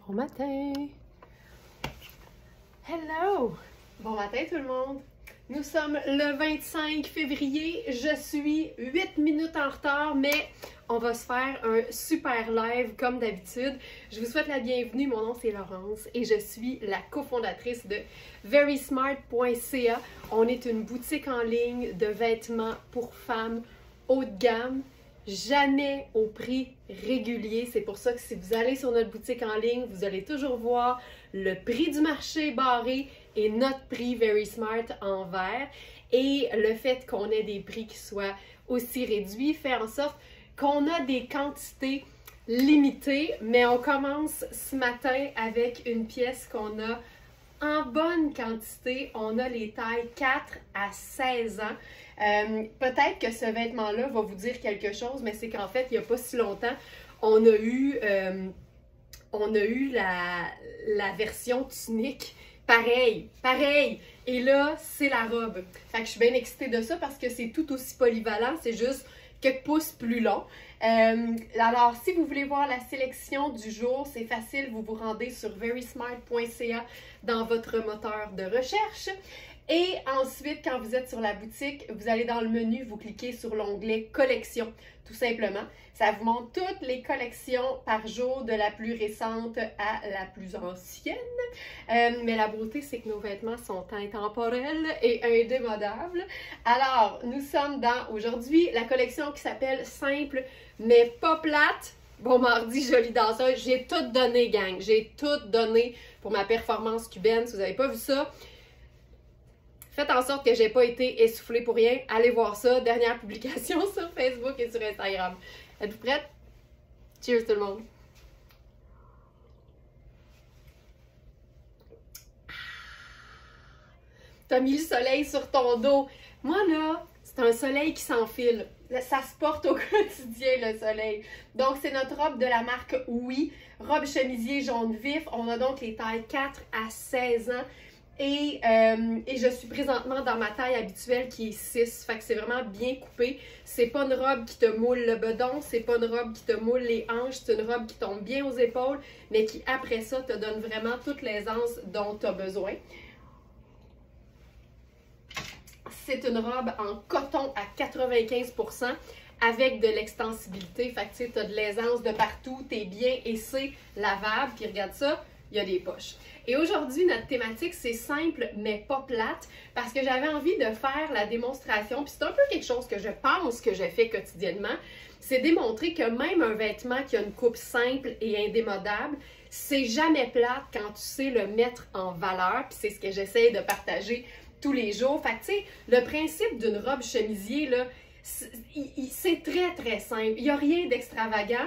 Bon matin! Hello! Bon matin tout le monde! Nous sommes le 25 février, je suis 8 minutes en retard, mais on va se faire un super live comme d'habitude. Je vous souhaite la bienvenue, mon nom c'est Laurence et je suis la cofondatrice de verysmart.ca. On est une boutique en ligne de vêtements pour femmes haut de gamme, jamais au prix régulier. C'est pour ça que si vous allez sur notre boutique en ligne, vous allez toujours voir le prix du marché barré et notre prix Verysmart en vert. Et le fait qu'on ait des prix qui soient aussi réduits fait en sorte qu'on a des quantités limitées. Mais on commence ce matin avec une pièce qu'on a en bonne quantité. On a les tailles 4 à 16 ans. Peut-être que ce vêtement-là va vous dire quelque chose, mais c'est qu'en fait, il n'y a pas si longtemps, on a eu la version tunique. Pareil. Et là, c'est la robe. Fait que je suis bien excitée de ça parce que c'est tout aussi polyvalent, c'est juste quelques pouces plus long. Alors, si vous voulez voir la sélection du jour, c'est facile, vous vous rendez sur verysmart.ca dans votre moteur de recherche. Et ensuite, quand vous êtes sur la boutique, vous allez dans le menu, vous cliquez sur l'onglet « Collection », tout simplement. Ça vous montre toutes les collections par jour, de la plus récente à la plus ancienne. Mais la beauté, c'est que nos vêtements sont intemporels et indémodables. Alors, nous sommes dans, aujourd'hui, la collection qui s'appelle « Simple mais pas plate ». Bon mardi, jolie danseuse. J'ai tout donné, gang. J'ai tout donné pour ma performance cubaine. Si vous n'avez pas vu ça, faites en sorte que j'ai pas été essoufflée pour rien. Allez voir ça. Dernière publication sur Facebook et sur Instagram. Êtes-vous prêtes? Cheers tout le monde! T'as mis le soleil sur ton dos. Moi là, c'est un soleil qui s'enfile. Ça se porte au quotidien, le soleil. Donc, c'est notre robe de la marque Oui. Robe chemisier jaune vif. On a donc les tailles 4 à 16 ans. Et je suis présentement dans ma taille habituelle qui est 6. Fait que c'est vraiment bien coupé. C'est pas une robe qui te moule le bedon. C'est pas une robe qui te moule les hanches. C'est une robe qui tombe bien aux épaules. Mais qui, après ça, te donne vraiment toute l'aisance dont tu as besoin. C'est une robe en coton à 95% avec de l'extensibilité. Fait que tu sais, tu as de l'aisance de partout. Tu es bien et c'est lavable. Puis regarde ça, il y a des poches. Et aujourd'hui, notre thématique, c'est simple mais pas plate parce que j'avais envie de faire la démonstration. Puis c'est un peu quelque chose que je pense que je fais quotidiennement. C'est démontrer que même un vêtement qui a une coupe simple et indémodable, c'est jamais plate quand tu sais le mettre en valeur. Puis c'est ce que j'essaie de partager tous les jours. Fait que tu sais, le principe d'une robe chemisier, là, c'est très très simple. Il n'y a rien d'extravagant.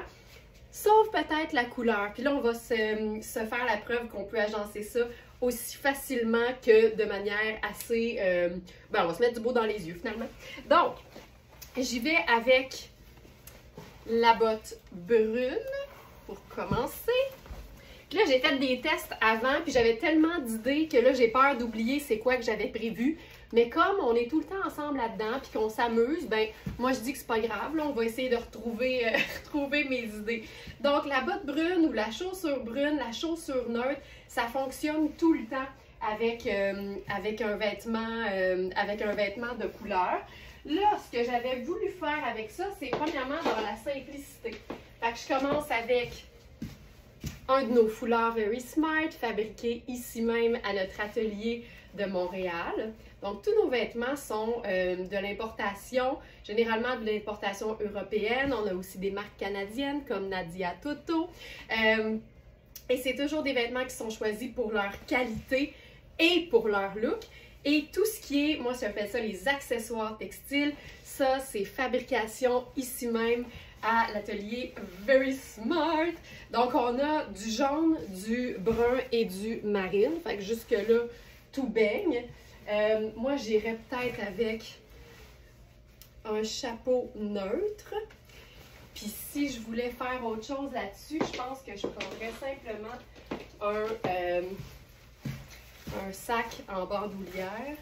Sauf peut-être la couleur. Puis là, on va se faire la preuve qu'on peut agencer ça aussi facilement que de manière assez... on va se mettre du beau dans les yeux, finalement. Donc, j'y vais avec la botte brune pour commencer. Puis là, j'ai fait des tests avant, puis j'avais tellement d'idées que là, j'ai peur d'oublier c'est quoi que j'avais prévu. Mais comme on est tout le temps ensemble là-dedans, puis qu'on s'amuse, ben moi je dis que c'est pas grave, là, on va essayer de retrouver mes idées. Donc la botte brune ou la chaussure brune, la chaussure neutre, ça fonctionne tout le temps avec un vêtement de couleur. Là, ce que j'avais voulu faire avec ça, c'est premièrement dans la simplicité. Fait que je commence avec un de nos foulards Verysmart, fabriqué ici même à notre atelier de Montréal. Donc, tous nos vêtements sont de l'importation, généralement de l'importation européenne. On a aussi des marques canadiennes comme Nadia Toto. Et c'est toujours des vêtements qui sont choisis pour leur qualité et pour leur look. Et tout ce qui est, moi j'appelle ça les accessoires textiles, ça c'est fabrication ici même à l'atelier Verysmart. Donc, on a du jaune, du brun et du marine. Fait que jusque-là, tout baigne. Moi, j'irais peut-être avec un chapeau neutre. Puis si je voulais faire autre chose là-dessus, je pense que je prendrais simplement un sac en bandoulière.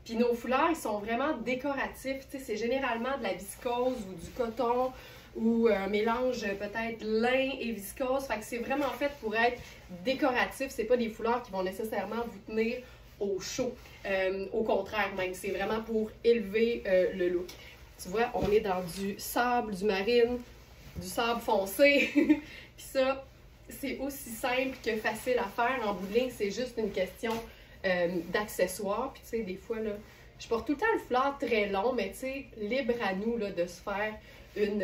Puis nos foulards, ils sont vraiment décoratifs. Tu sais, c'est généralement de la viscose ou du coton ou un mélange peut-être lin et viscose. Fait que c'est vraiment fait pour être décoratif. C'est pas des foulards qui vont nécessairement vous tenir au chaud. Au contraire même, c'est vraiment pour élever le look. Tu vois, on est dans du sable, du marine, du sable foncé. Puis ça, c'est aussi simple que facile à faire. En bout de ligne, c'est juste une question d'accessoires. Puis tu sais, des fois, là, je porte tout le temps le foulard très long, mais tu sais, libre à nous là, de se faire une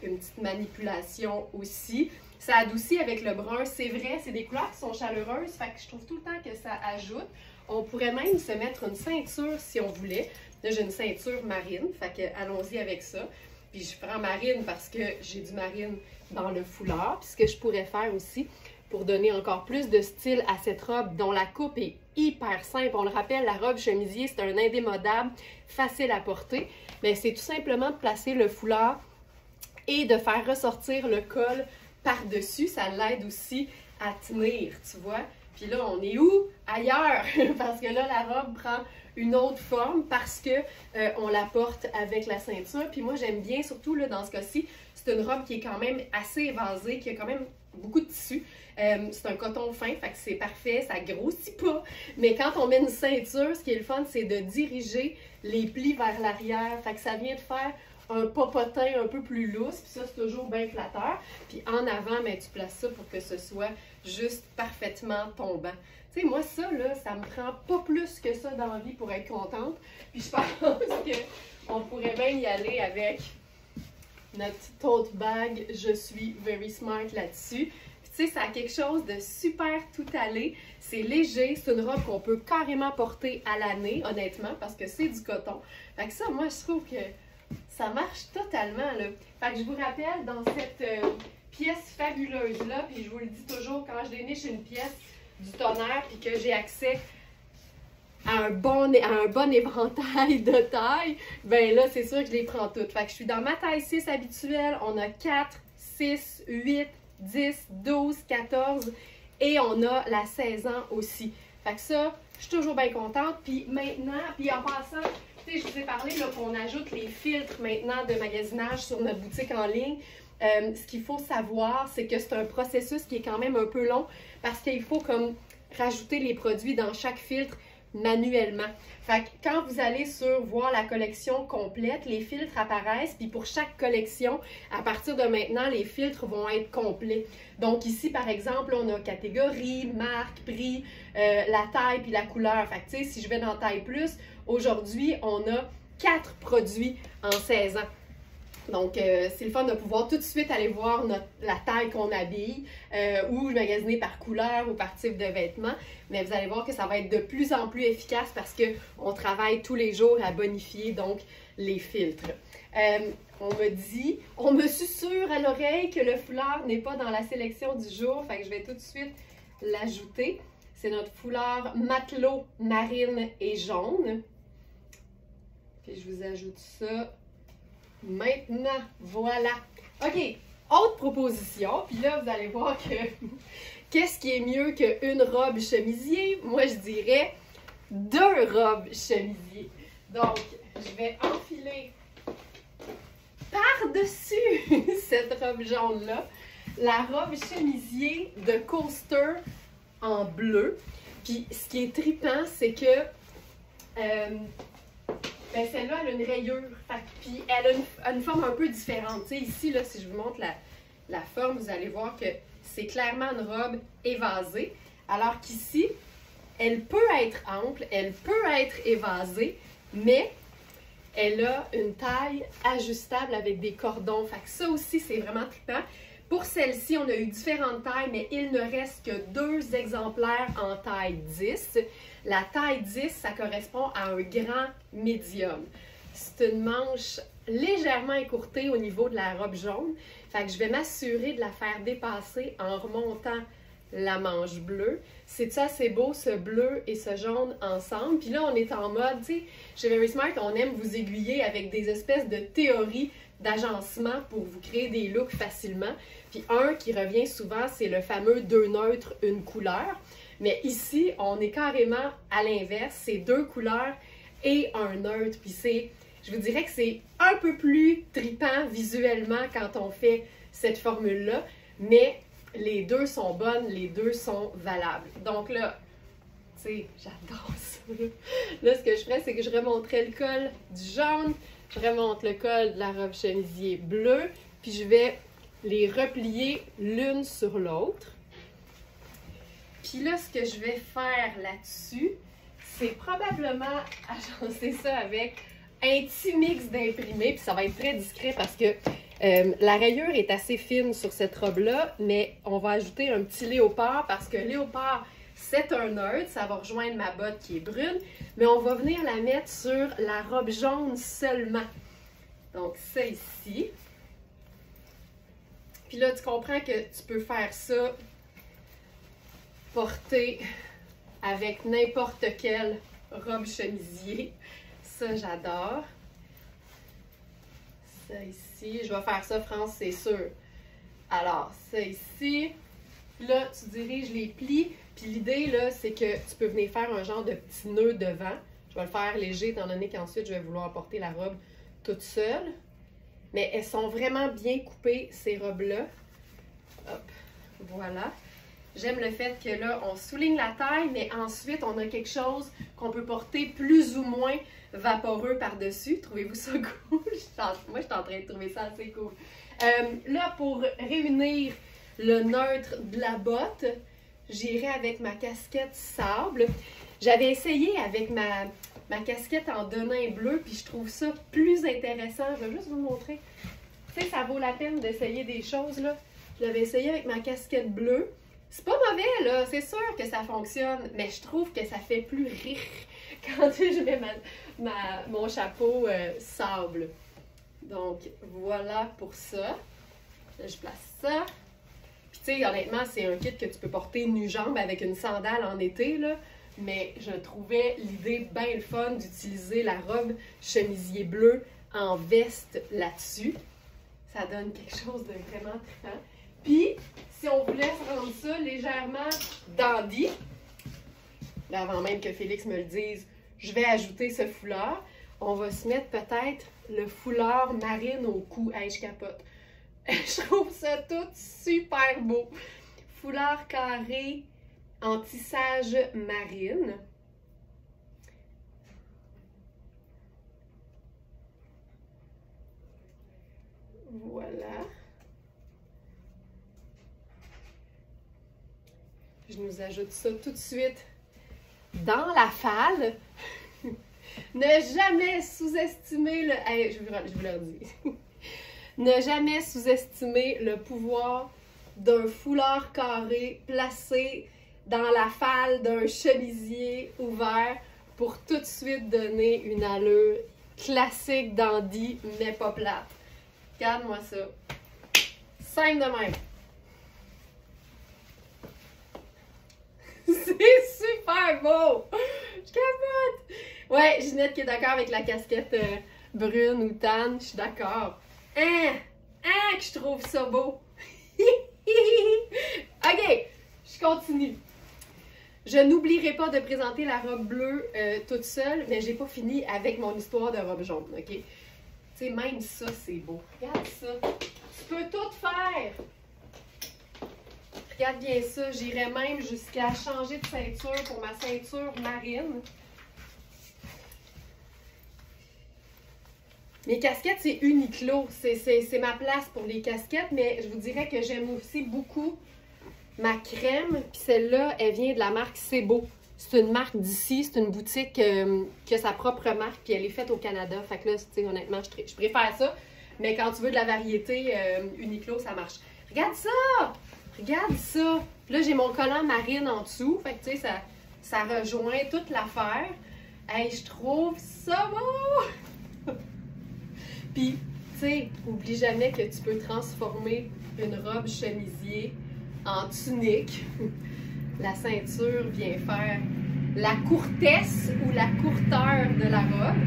petite manipulation aussi. Ça adoucit avec le brun, c'est vrai, c'est des couleurs qui sont chaleureuses, fait que je trouve tout le temps que ça ajoute. On pourrait même se mettre une ceinture si on voulait. Là, j'ai une ceinture marine, fait que allons-y avec ça. Puis je prends marine parce que j'ai du marine dans le foulard. Puis ce que je pourrais faire aussi, pour donner encore plus de style à cette robe dont la coupe est hyper simple. On le rappelle, la robe chemisier, c'est un indémodable, facile à porter. Mais c'est tout simplement de placer le foulard et de faire ressortir le col par-dessus. Ça l'aide aussi à tenir, tu vois. Puis là, on est où? Ailleurs! Parce que là, la robe prend une autre forme parce que on la porte avec la ceinture. Puis moi, j'aime bien, surtout là, dans ce cas-ci, c'est une robe qui est quand même assez évasée, qui a quand même beaucoup de tissu. C'est un coton fin, fait que c'est parfait, ça grossit pas. Mais quand on met une ceinture, ce qui est le fun, c'est de diriger les plis vers l'arrière. Fait que ça vient de faire un popotin un peu plus lousse, puis ça, c'est toujours bien flatteur. Puis en avant, ben, tu places ça pour que ce soit juste parfaitement tombant. Tu sais, moi, ça, là, ça me prend pas plus que ça dans la vie pour être contente. Puis je pense qu'on pourrait bien y aller avec notre petite tote bag. Je suis very smart là-dessus. Tu sais, ça a quelque chose de super tout allé. C'est léger, c'est une robe qu'on peut carrément porter à l'année, honnêtement, parce que c'est du coton. Fait que ça, moi, je trouve que ça marche totalement, là. Fait que je vous rappelle, dans cette pièce fabuleuse-là, puis je vous le dis toujours, quand je déniche une pièce du tonnerre, puis que j'ai accès à un bon éventail de taille, ben là, c'est sûr que je les prends toutes. Fait que je suis dans ma taille 6 habituelle. On a 4, 6, 8, 10, 12, 14 et on a la 16 ans aussi. Fait que ça, je suis toujours bien contente. Puis maintenant, puis en passant, tu sais, je vous ai parlé qu'on ajoute les filtres maintenant de magasinage sur notre boutique en ligne. Ce qu'il faut savoir, c'est que c'est un processus qui est quand même un peu long parce qu'il faut comme rajouter les produits dans chaque filtre manuellement. Fait que quand vous allez sur voir la collection complète, les filtres apparaissent, puis pour chaque collection, à partir de maintenant, les filtres vont être complets. Donc ici, par exemple, on a catégorie, marque, prix, la taille, puis la couleur. Fait que tu sais, si je vais dans taille plus, aujourd'hui, on a 4 produits en 16 ans. Donc, c'est le fun de pouvoir tout de suite aller voir la taille qu'on habille ou magasiner par couleur ou par type de vêtements. Mais vous allez voir que ça va être de plus en plus efficace parce qu'on travaille tous les jours à bonifier donc les filtres. On me susurre à l'oreille que le foulard n'est pas dans la sélection du jour. Fait que je vais tout de suite l'ajouter. C'est notre foulard matelot, marine et jaune. Puis je vous ajoute ça. Maintenant, voilà. OK, autre proposition. Puis là, vous allez voir que qu'est-ce qui est mieux qu'une robe chemisier? Moi, je dirais 2 robes chemisier. Donc, je vais enfiler par-dessus cette robe jaune-là la robe chemisier de Coaster en bleu. Puis, ce qui est trippant, c'est que ben celle-là, elle a une rayure. Puis elle a une forme un peu différente. Tu sais, ici, là, si je vous montre la forme, vous allez voir que c'est clairement une robe évasée. Alors qu'ici, elle peut être ample, elle peut être évasée, mais elle a une taille ajustable avec des cordons. Fait que ça aussi, c'est vraiment trippant. Pour celle-ci, on a eu différentes tailles, mais il ne reste que 2 exemplaires en taille 10. La taille 10, ça correspond à un grand médium. C'est une manche légèrement écourtée au niveau de la robe jaune. Fait que je vais m'assurer de la faire dépasser en remontant la manche bleue. C'est ça, c'est beau, ce bleu et ce jaune ensemble. Puis là, on est en mode, tu sais, chez Very Smart, on aime vous aiguiller avec des espèces de théories d'agencement pour vous créer des looks facilement. Puis un qui revient souvent, c'est le fameux 2 neutres, une couleur. Mais ici, on est carrément à l'inverse. C'est 2 couleurs et un neutre. Puis c'est Je vous dirais que c'est un peu plus trippant visuellement quand on fait cette formule-là, mais les deux sont bonnes, les deux sont valables. Donc là, tu sais, j'adore ça. Là, ce que je ferais, c'est que je remonterais le col du jaune, je remonte le col de la robe chemisier bleue, puis je vais les replier l'une sur l'autre. Puis là, ce que je vais faire là-dessus, c'est probablement agencer ça avec un petit mix d'imprimé, puis ça va être très discret parce que la rayure est assez fine sur cette robe-là, mais on va ajouter un petit léopard parce que léopard, c'est un nœud, ça va rejoindre ma botte qui est brune, mais on va venir la mettre sur la robe jaune seulement. Donc ça ici. Puis là, tu comprends que tu peux faire ça, porter avec n'importe quelle robe chemisier. Ça, j'adore. Ça ici, je vais faire ça, France, c'est sûr. Alors, ça ici, là, tu diriges les plis. Puis l'idée, là, c'est que tu peux venir faire un genre de petit nœud devant. Je vais le faire léger, étant donné qu'ensuite, je vais vouloir porter la robe toute seule. Mais elles sont vraiment bien coupées, ces robes-là. Hop, voilà. J'aime le fait que là, on souligne la taille, mais ensuite, on a quelque chose qu'on peut porter plus ou moins vaporeux par-dessus. Trouvez-vous ça cool? Moi, je suis en train de trouver ça assez cool. Là, pour réunir le neutre de la botte, j'irai avec ma casquette sable. J'avais essayé avec ma casquette en denain bleu, puis je trouve ça plus intéressant. Je vais juste vous montrer. Tu sais, ça vaut la peine d'essayer des choses, là. Je l'avais essayé avec ma casquette bleue. C'est pas mauvais, là. C'est sûr que ça fonctionne, mais je trouve que ça fait plus rire quand je mets mon chapeau sable. Donc, voilà pour ça. Là, je place ça. Puis, tu sais, honnêtement, c'est un kit que tu peux porter nu-jambe avec une sandale en été, là. Mais je trouvais l'idée bien le fun d'utiliser la robe chemisier bleu en veste là-dessus. Ça donne quelque chose de vraiment trippant. Puis, si on voulait rendre ça légèrement dandy, là, avant même que Félix me le dise, je vais ajouter ce foulard. On va se mettre peut-être le foulard marine au cou. Hey, je capote. Je trouve ça tout super beau. Foulard carré en tissage marine. Voilà. Je nous ajoute ça tout de suite dans la falle. Ne jamais sous-estimer le... Hey, je vous le redis. Ne jamais sous-estimer le pouvoir d'un foulard carré placé dans la falle d'un chemisier ouvert pour tout de suite donner une allure classique dandy, mais pas plate. Regarde-moi ça. Simple de même. C'est super beau! Je capote! Ouais, Ginette qui est d'accord avec la casquette brune ou tan, je suis d'accord. Hein? Que je trouve ça beau! Ok, je continue. Je n'oublierai pas de présenter la robe bleue toute seule, mais j'ai pas fini avec mon histoire de robe jaune, ok? Tu sais, même ça, c'est beau. Regarde ça. Tu peux tout faire! Regarde bien ça, j'irais même jusqu'à changer de ceinture pour ma ceinture marine. Mes casquettes, c'est Uniqlo. C'est ma place pour les casquettes, mais je vous dirais que j'aime aussi beaucoup ma crème. Puis celle-là, elle vient de la marque C'est Beau. C'est une marque d'ici, c'est une boutique qui a sa propre marque, puis elle est faite au Canada. Fait que là, honnêtement, je préfère ça. Mais quand tu veux de la variété, Uniqlo, ça marche. Regarde ça! Regarde ça! Là, j'ai mon collant marine en dessous. Fait que, tu sais, ça rejoint toute l'affaire. Hey, je trouve ça beau! Puis, tu sais, oublie jamais que tu peux transformer une robe chemisier en tunique. La ceinture vient faire la courtesse ou la courteur de la robe.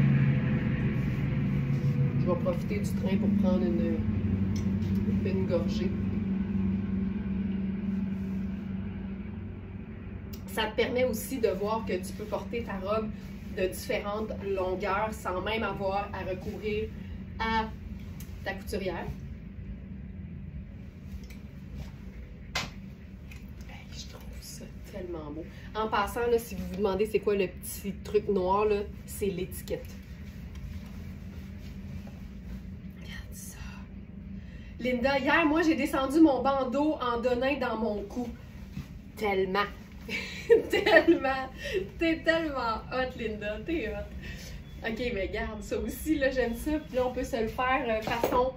Je vais profiter du train pour prendre une gorgée. Ça te permet aussi de voir que tu peux porter ta robe de différentes longueurs sans même avoir à recourir à ta couturière. Je trouve ça tellement beau. En passant, là, si vous vous demandez c'est quoi le petit truc noir, là, c'est l'étiquette. Regarde ça. Linda, hier, moi, j'ai descendu mon bandeau en donnant dans mon cou. Tellement. Tellement. T'es tellement hot, Linda. T'es hot. Ok, mais regarde, ça aussi, là, j'aime ça. Puis là, on peut se le faire façon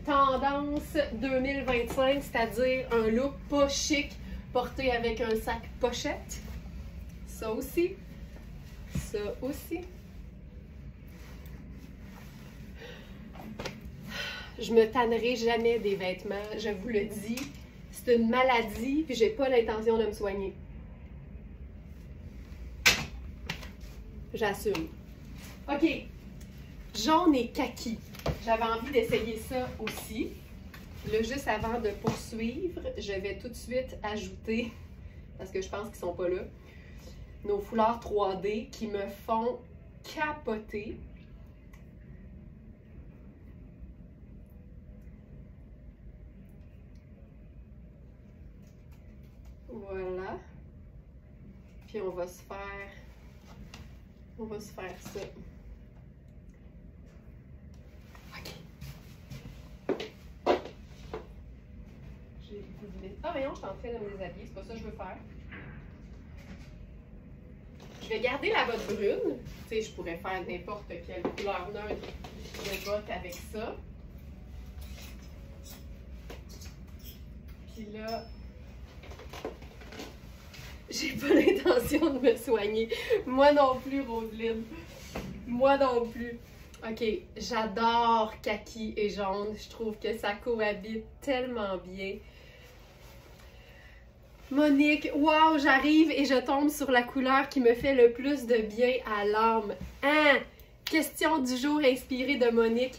tendance 2025, c'est-à-dire un look pas chic, porté avec un sac pochette. Ça aussi. Ça aussi. Je me tannerai jamais des vêtements, je vous le dis. C'est une maladie, puis j'ai pas l'intention de me soigner. J'assume. OK. Jaune et kaki. J'avais envie d'essayer ça aussi. Là, juste avant de poursuivre, je vais tout de suite ajouter, parce que je pense qu'ils sont pas là, nos foulards 3D qui me font capoter. Voilà. Puis on va se faire ça. OK. J'ai le goût de mettre... Ah, mais non, je suis en train de me déshabiller, c'est pas ça que je veux faire. Je vais garder la botte brune. Tu sais, je pourrais faire n'importe quelle couleur neutre de botte avec ça. Puis là, j'ai pas l'intention de me soigner. Moi non plus, Roselyne. Moi non plus. OK, j'adore kaki et jaune. Je trouve que ça cohabite tellement bien. Monique, wow, j'arrive et je tombe sur la couleur qui me fait le plus de bien à l'âme. Hein? Question du jour inspirée de Monique.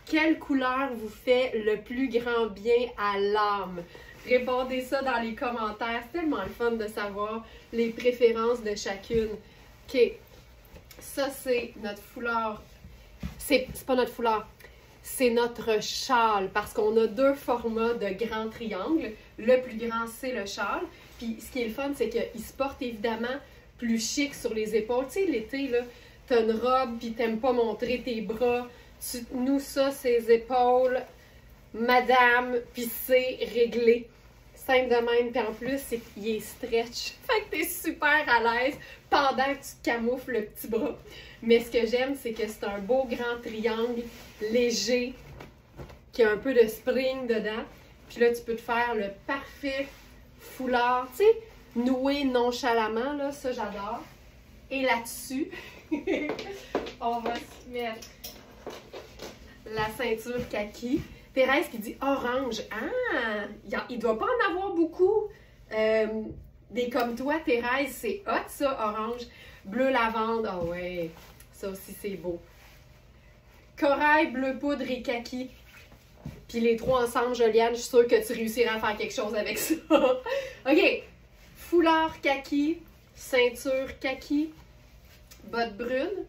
Quelle couleur vous fait le plus grand bien à l'âme? Répondez ça dans les commentaires. C'est tellement le fun de savoir les préférences de chacune. OK. Ça, c'est notre foulard. C'est pas notre foulard. C'est notre châle parce qu'on a deux formats de grands triangles. Le plus grand, c'est le châle. Puis ce qui est le fun, c'est qu'il se porte évidemment plus chic sur les épaules. Tu sais, l'été, là, t'as une robe puis t'aimes pas montrer tes bras. Tu noues ça, ses épaules, madame, puis c'est réglé. Simple de même, puis en plus, c'est qu'il est stretch. Fait que t'es super à l'aise pendant que tu te camoufles le petit bras. Mais ce que j'aime, c'est que c'est un beau grand triangle léger qui a un peu de spring dedans. Puis là, tu peux te faire le parfait foulard, tu sais, noué nonchalamment, là, ça j'adore. Et là-dessus, on va se mettre la ceinture kaki. Thérèse qui dit orange. Ah, il doit pas en avoir beaucoup. Des comme toi, Thérèse, c'est hot ça, orange. Bleu lavande, ah ouais, ça aussi c'est beau. Corail, bleu poudre et kaki. Puis les trois ensemble, Joliane, je suis sûre que tu réussiras à faire quelque chose avec ça. OK. Foulard kaki, ceinture kaki, botte brune.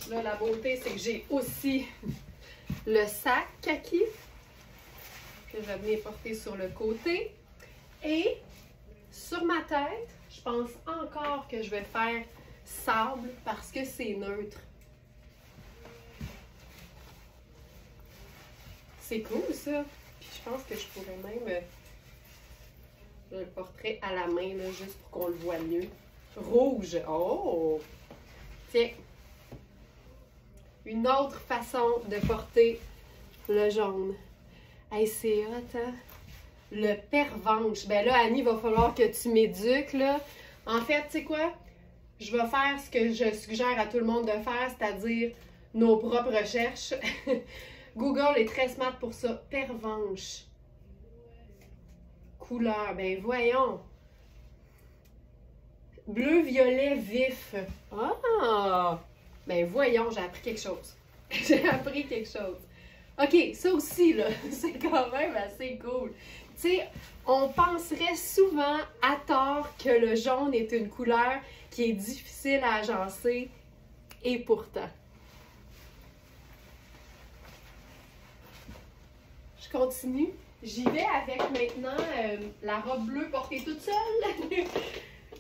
Là, la beauté, c'est que j'ai aussi le sac kaki que je vais venir porter sur le côté. Et sur ma tête, je pense encore que je vais faire sable parce que c'est neutre. C'est cool, ça. Puis je pense que je pourrais même... je le porterai à la main, là, juste pour qu'on le voit mieux. Rouge. Oh! Tiens. Une autre façon de porter le jaune. Hey, c'est hot, hein? Le pervenche. Ben là, Annie, il va falloir que tu m'éduques, là. En fait, tu sais quoi? Je vais faire ce que je suggère à tout le monde de faire, c'est-à-dire nos propres recherches. Google est très smart pour ça. Pervenche. Couleur. Ben voyons. Bleu, violet, vif. Ah! Ben voyons, j'ai appris quelque chose. J'ai appris quelque chose. OK, ça aussi, là, c'est quand même assez cool. Tu sais, on penserait souvent à tort que le jaune est une couleur qui est difficile à agencer, et pourtant. Je continue. J'y vais avec maintenant la robe bleue portée toute seule.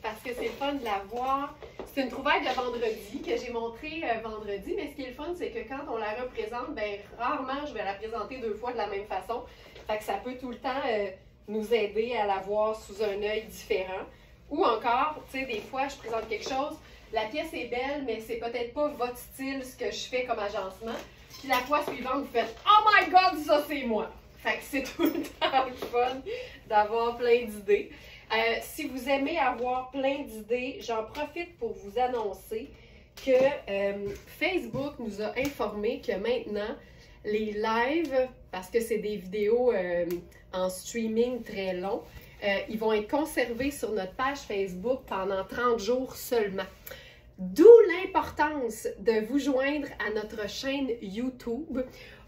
Parce que c'est le fun de la voir. C'est une trouvaille de vendredi que j'ai montrée vendredi, mais ce qui est le fun, c'est que quand on la représente, ben rarement je vais la présenter 2 fois de la même façon. Fait que ça peut tout le temps nous aider à la voir sous un œil différent. Ou encore, tu sais, des fois, je présente quelque chose, la pièce est belle, mais c'est peut-être pas votre style, ce que je fais comme agencement. Puis la fois suivante, vous faites « Oh my God, ça c'est moi! » Fait que c'est tout le temps le fun d'avoir plein d'idées. Si vous aimez avoir plein d'idées, j'en profite pour vous annoncer que Facebook nous a informé que maintenant, les lives, parce que c'est des vidéos en streaming très longs, ils vont être conservés sur notre page Facebook pendant 30 jours seulement. D'où l'importance de vous joindre à notre chaîne YouTube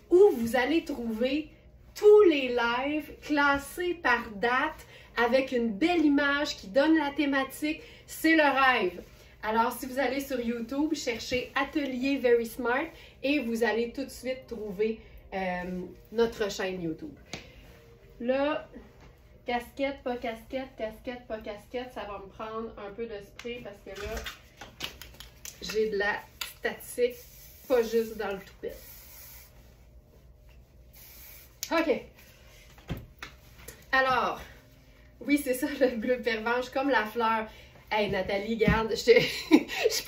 où vous allez trouver tous les lives classés par date avec une belle image qui donne la thématique. C'est le rêve. Alors, si vous allez sur YouTube, cherchez Atelier Very Smart et vous allez tout de suite trouver notre chaîne YouTube. Là, casquette, pas casquette, casquette, pas casquette, ça va me prendre un peu de spray parce que là, j'ai de la statique, pas juste dans le toupet. OK. Alors, oui, c'est ça, le bleu pervenche, comme la fleur. Hey, Nathalie, garde, je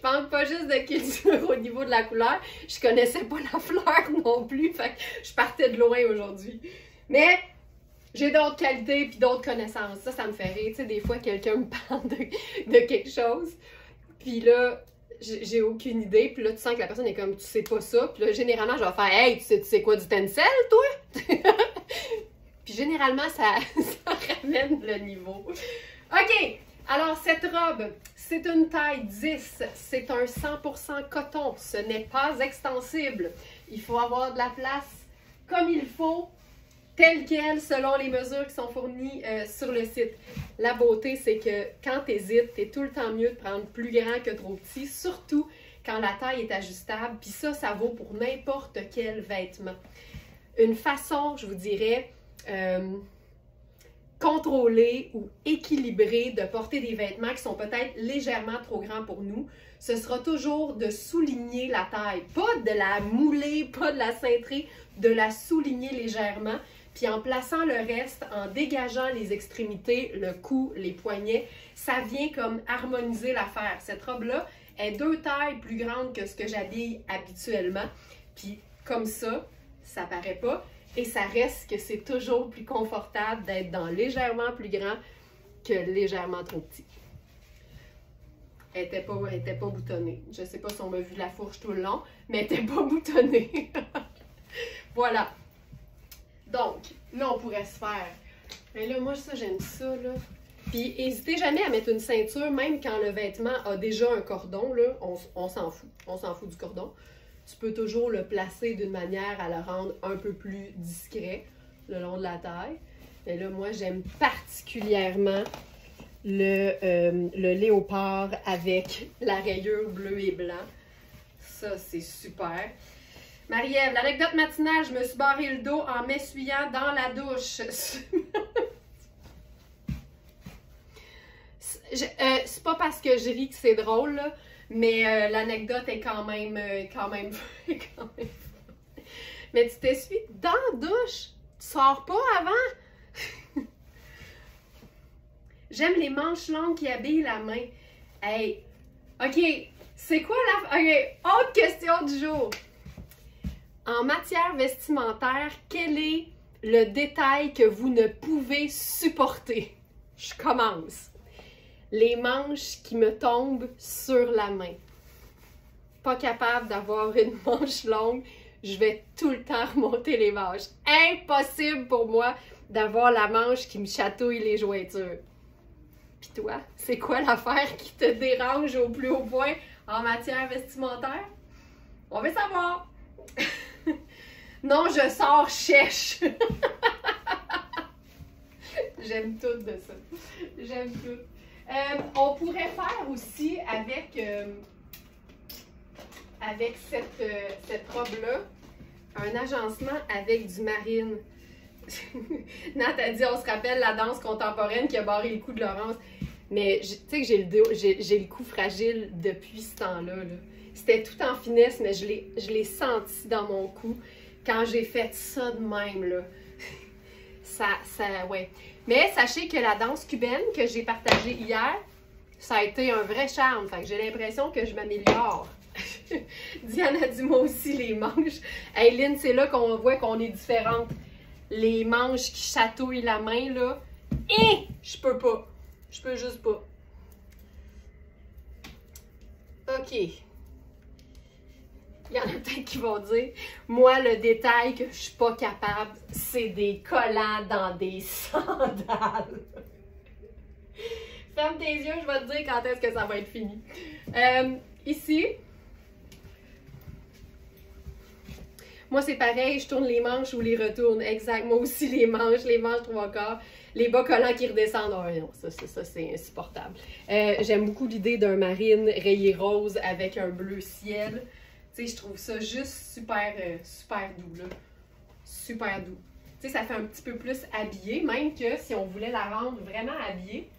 parle pas juste de culture au niveau de la couleur. Je connaissais pas la fleur non plus, fait que je partais de loin aujourd'hui. Mais j'ai d'autres qualités puis d'autres connaissances. Ça me fait rire. Tu sais, des fois, quelqu'un me parle de quelque chose, puis là, j'ai aucune idée, puis là, tu sens que la personne est comme, tu sais pas ça, puis là, généralement, je vais faire, hey, tu sais quoi du tencel, toi? Puis généralement, ça ramène le niveau. OK, alors cette robe, c'est une taille 10, c'est un 100% coton, ce n'est pas extensible. Il faut avoir de la place comme il faut, telle quelle, selon les mesures qui sont fournies sur le site. La beauté, c'est que quand tu hésites, tu es tout le temps mieux de prendre plus grand que trop petit, surtout quand la taille est ajustable. Puis ça vaut pour n'importe quel vêtement. Une façon, je vous dirais, contrôlée ou équilibrée de porter des vêtements qui sont peut-être légèrement trop grands pour nous, ce sera toujours de souligner la taille. Pas de la mouler, pas de la cintrer, de la souligner légèrement. Puis en plaçant le reste, en dégageant les extrémités, le cou, les poignets, ça vient comme harmoniser l'affaire. Cette robe-là est 2 tailles plus grande que ce que j'habille habituellement. Puis comme ça paraît pas. Et ça reste que c'est toujours plus confortable d'être dans légèrement plus grand que légèrement trop petit. Elle était pas boutonnée. Je sais pas si on m'a vu la fourche tout le long, mais elle était pas boutonnée. Voilà. Donc, là, on pourrait se faire. Mais là, moi, ça, j'aime ça, là. Puis, n'hésitez jamais à mettre une ceinture, même quand le vêtement a déjà un cordon, là, on s'en fout. On s'en fout du cordon. Tu peux toujours le placer d'une manière à le rendre un peu plus discret le long de la taille. Mais là, moi, j'aime particulièrement le léopard avec la rayure bleu et blanc. Ça, c'est super. Marie-Ève, l'anecdote matinale, je me suis barré le dos en m'essuyant dans la douche. C'est pas parce que je ris que c'est drôle, là, mais l'anecdote est quand même Mais tu t'essuies dans la douche? Tu sors pas avant? J'aime les manches longues qui habillent la main. Hey, OK, c'est quoi la... OK, autre question du jour. En matière vestimentaire, quel est le détail que vous ne pouvez supporter? Je commence. Les manches qui me tombent sur la main. Pas capable d'avoir une manche longue, je vais tout le temps remonter les manches. Impossible pour moi d'avoir la manche qui me chatouille les jointures. Puis toi, c'est quoi l'affaire qui te dérange au plus haut point en matière vestimentaire? On veut savoir! Non, je sors chèche! J'aime tout de ça. J'aime tout. On pourrait faire aussi avec cette robe-là un agencement avec du marine. Nat a dit, on se rappelle la danse contemporaine qui a barré le cou de Laurence. Mais tu sais que j'ai le cou fragile depuis ce temps-là. Là. C'était tout en finesse, mais je l'ai senti dans mon cou quand j'ai fait ça de même. Là. Ouais. Mais sachez que la danse cubaine que j'ai partagée hier, ça a été un vrai charme. Fait que j'ai l'impression que je m'améliore. Diane a dit, moi aussi, les manches. Hey, Lynn, c'est là qu'on voit qu'on est différentes. Les manches qui chatouillent la main, là. Et je peux pas. Je peux juste pas. OK. Il y en a peut-être qui vont dire, moi, le détail que je suis pas capable, c'est des collants dans des sandales. Ferme tes yeux, je vais te dire quand est-ce que ça va être fini. Ici, moi, c'est pareil, je tourne les manches ou les retourne. Exact. Moi aussi, les manches 3/4. Les bas collants qui redescendent. Oh non, ça c'est insupportable. J'aime beaucoup l'idée d'un marine rayé rose avec un bleu ciel. Tu sais, je trouve ça juste super doux, là. Super doux. Tu sais, ça fait un petit peu plus habillé, même que si on voulait la rendre vraiment habillée,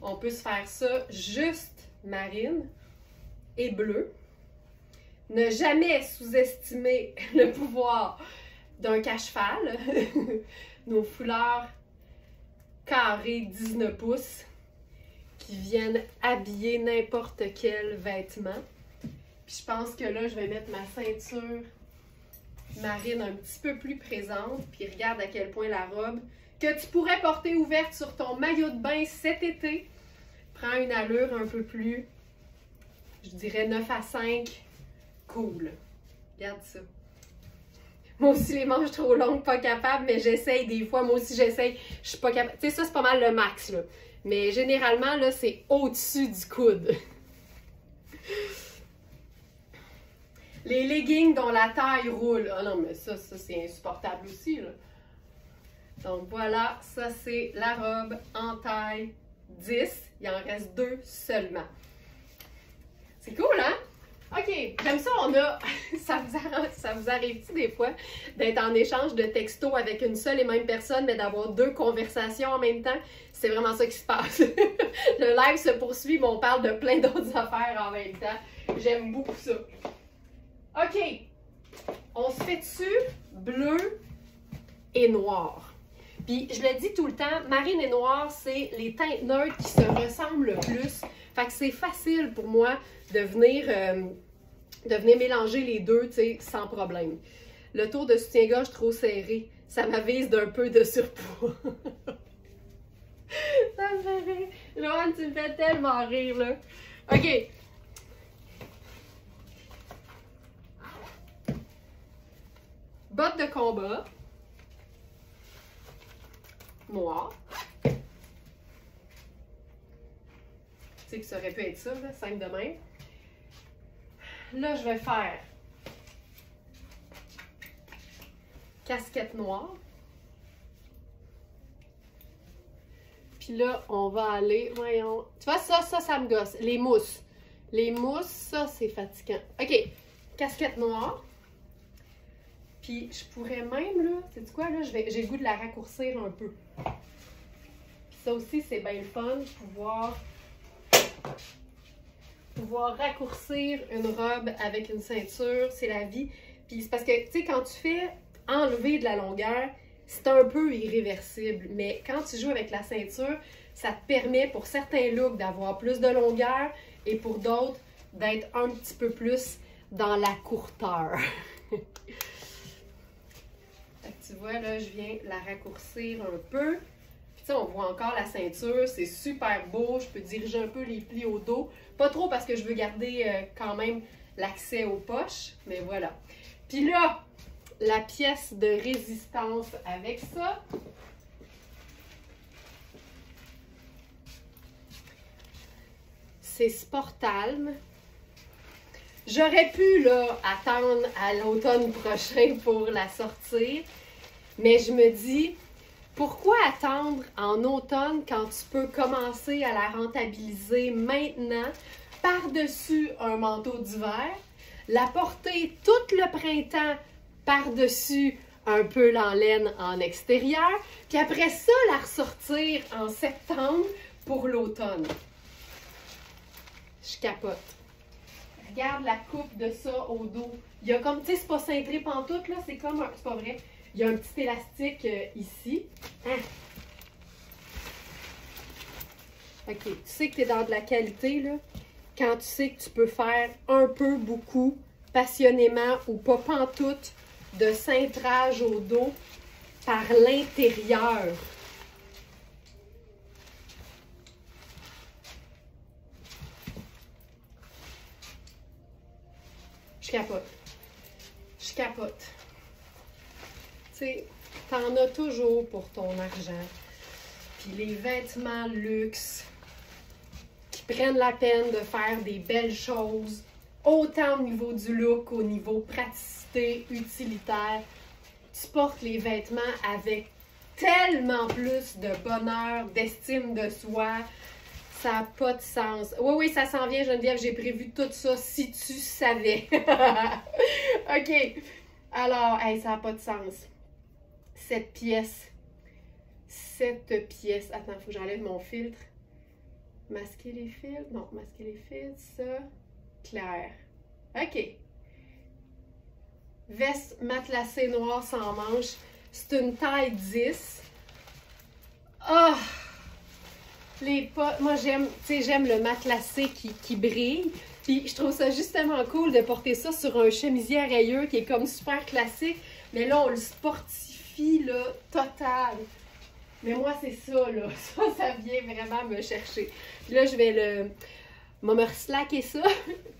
on peut se faire ça juste marine et bleu. Ne jamais sous-estimer le pouvoir d'un cache-cheval. Nos foulards carrés 19 pouces qui viennent habiller n'importe quel vêtement. Puis je pense que là, je vais mettre ma ceinture marine un petit peu plus présente. Puis regarde à quel point la robe que tu pourrais porter ouverte sur ton maillot de bain cet été prend une allure un peu plus, je dirais 9 à 5. Cool. Regarde ça. Moi aussi, les manches trop longues, pas capable, mais j'essaye des fois. Moi aussi, j'essaye. Je suis pas capable. Tu sais, ça, c'est pas mal le max, là. Mais généralement, là, c'est au-dessus du coude. Les leggings dont la taille roule. Ah non, mais ça c'est insupportable aussi, là. Donc voilà, ça, c'est la robe en taille 10. Il en reste 2 seulement. C'est cool, hein? OK, j'aime ça, on a... ça vous arrive-tu des fois d'être en échange de textos avec une seule et même personne, mais d'avoir 2 conversations en même temps? C'est vraiment ça qui se passe. Le live se poursuit, mais on parle de plein d'autres affaires en même temps. J'aime beaucoup ça. OK, on se fait dessus bleu et noir. Puis, je le dis tout le temps, marine et noir, c'est les teintes neutres qui se ressemblent le plus. Fait que c'est facile pour moi de venir mélanger les deux, tu sais, sans problème. Le tour de soutien-gorge trop serré, ça m'avise d'un peu de surpoids. Ça me fait rire. Joanne, tu me fais tellement rire, là. OK. Bottes de combat. Noir. Tu sais que ça aurait pu être ça, là, simple de même. Là, je vais faire casquette noire. Puis là, on va aller, voyons. Tu vois, ça me gosse. Les mousses. Les mousses, ça, c'est fatigant. OK, casquette noire. Puis je pourrais même, là, sais-tu quoi, là, j'ai le goût de la raccourcir un peu. Puis ça aussi, c'est bien le fun, pouvoir raccourcir une robe avec une ceinture, c'est la vie. Puis c'est parce que, tu sais, quand tu fais enlever de la longueur, c'est un peu irréversible. Mais quand tu joues avec la ceinture, ça te permet pour certains looks d'avoir plus de longueur et pour d'autres d'être un petit peu plus dans la courteur. Tu vois, là, je viens la raccourcir un peu. Puis, tu sais, on voit encore la ceinture. C'est super beau. Je peux diriger un peu les plis au dos. Pas trop parce que je veux garder quand même l'accès aux poches. Mais voilà. Puis là, la pièce de résistance avec ça. C'est Sportalm. J'aurais pu, là, attendre à l'automne prochain pour la sortir. Mais je me dis, Pourquoi attendre en automne quand tu peux commencer à la rentabiliser maintenant par-dessus un manteau d'hiver, la porter tout le printemps par-dessus un peu en laine en extérieur, puis après ça, la ressortir en septembre pour l'automne. Je capote. Regarde la coupe de ça au dos. Il y a comme, tu sais, c'est pas cintré pantoute, là, c'est comme un, c'est pas vrai. Il y a un petit élastique ici. Hein? OK, tu sais que tu es dans de la qualité, là, quand tu sais que tu peux faire un peu, beaucoup, passionnément ou pas pantoute de cintrage au dos par l'intérieur. Je capote. Je capote. Tu sais, t'en as toujours pour ton argent. Puis les vêtements luxe qui prennent la peine de faire des belles choses, autant au niveau du look qu'au niveau praticité, utilitaire. Tu portes les vêtements avec tellement plus de bonheur, d'estime de soi. Ça n'a pas de sens. Oui, oui, ça s'en vient, Geneviève. J'ai prévu tout ça si tu savais. OK. Alors, hey, ça n'a pas de sens. Cette pièce. Attends, il faut que j'enlève mon filtre. Masquer les fils. Non, masquer les fils. Ça. Clair. OK. Veste matelassée noire sans manche. C'est une taille 10. Ah! Les potes, moi j'aime le matelassé qui brille. Puis je trouve ça justement cool de porter ça sur un chemisier à rayures qui est comme super classique. Mais là, on le sportifie, là, total. Mais moi, c'est ça, là. Ça vient vraiment me chercher. Puis là, je vais me slacker ça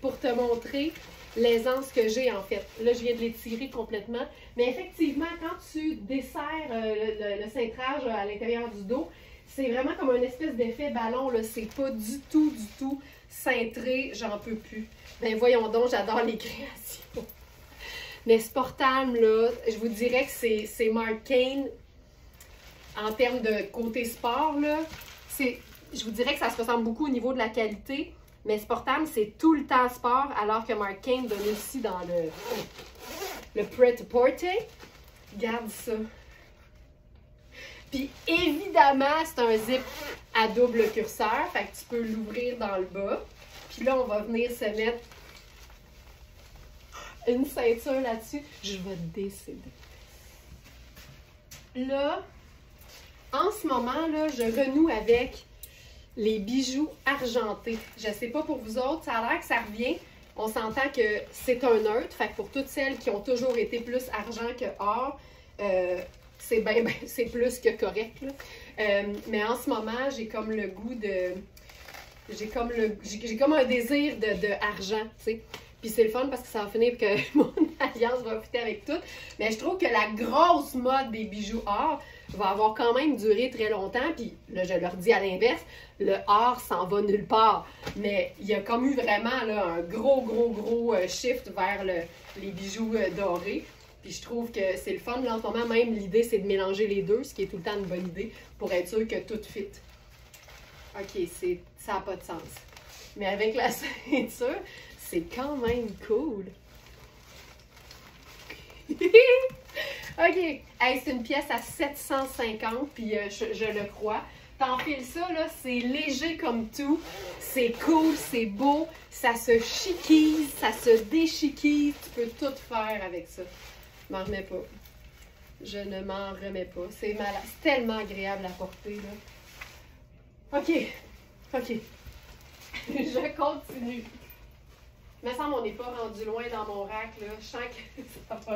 pour te montrer l'aisance que j'ai, en fait. Là, je viens de l'étirer complètement. Mais effectivement, quand tu desserres le cintrage à l'intérieur du dos, c'est vraiment comme une espèce d'effet ballon, là. C'est pas du tout cintré. J'en peux plus. Ben voyons donc, j'adore les créations. Mais ce portable, là, je vous dirais que c'est Marc Cain en termes de côté sport, là. Je vous dirais que ça se ressemble beaucoup au niveau de la qualité. Mais ce portable, c'est tout le temps sport, alors que Marc Cain donne aussi dans le prêt-à-porter. Regarde ça. Puis évidemment, c'est un zip à double curseur, fait que tu peux l'ouvrir dans le bas. Puis là, on va venir se mettre une ceinture là-dessus. Je vais décider. Là, en ce moment, là, je renoue avec les bijoux argentés. Je sais pas pour vous autres, ça a l'air que ça revient. On s'entend que c'est un neutre, fait que pour toutes celles qui ont toujours été plus argent que or, c'est plus que correct, là. Mais en ce moment, j'ai comme le goût de... J'ai comme un désir de argent, tu sais. Puis c'est le fun parce que ça va finir que mon alliance va fitter avec tout. Mais je trouve que la grosse mode des bijoux or va avoir quand même duré très longtemps. Puis là, je leur dis à l'inverse, le or s'en va nulle part. Mais il y a comme eu vraiment là, un gros shift vers les bijoux dorés. Puis je trouve que c'est le fun. Là, en ce moment, même l'idée, c'est de mélanger les deux, ce qui est tout le temps une bonne idée pour être sûr que tout fit. OK, ça n'a pas de sens. Mais avec la ceinture, c'est quand même cool. OK. Hey, c'est une pièce à 750, puis je le crois. T'enfiles ça, là, c'est léger comme tout. C'est cool, c'est beau. Ça se chiquise, ça se déchiquise. Tu peux tout faire avec ça. Je m'en remets pas. Je ne m'en remets pas. C'est malade. C'est tellement agréable à porter, là. OK. OK. Je continue. Il me semble qu'on n'est pas rendu loin dans mon rack, là. Je sens que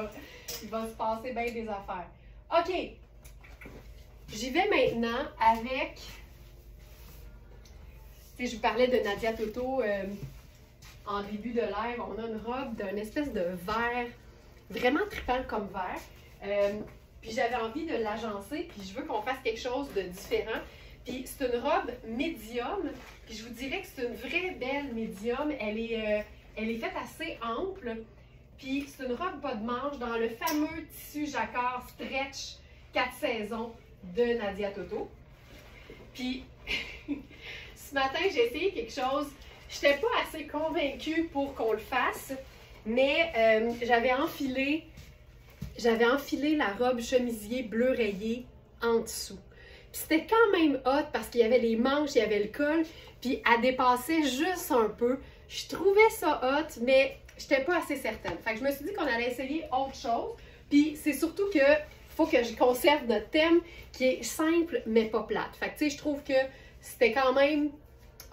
il va se passer bien des affaires. OK. J'y vais maintenant avec... Tu sais, je vous parlais de Nadia Toto en début de live. On a une robe d'un espèce de vert, vraiment trippant comme vert. Puis j'avais envie de l'agencer, puis je veux qu'on fasse quelque chose de différent. Puis c'est une robe médium, puis je vous dirais que c'est une vraie belle médium. Elle est faite assez ample, puis c'est une robe pas de manche dans le fameux tissu jacquard stretch 4 saisons. de Nadia Toto. Puis, ce matin, j'ai essayé quelque chose. Je n'étais pas assez convaincue pour qu'on le fasse, mais j'avais enfilé la robe chemisier bleu rayé en dessous. Puis c'était quand même hot parce qu'il y avait les manches, il y avait le col, puis elle dépassait juste un peu. Je trouvais ça hot, mais j'étais pas assez certaine. Fait que je me suis dit qu'on allait essayer autre chose. Puis c'est surtout que faut que je conserve notre thème qui est simple mais pas plate. Fait que tu sais, je trouve que c'était quand même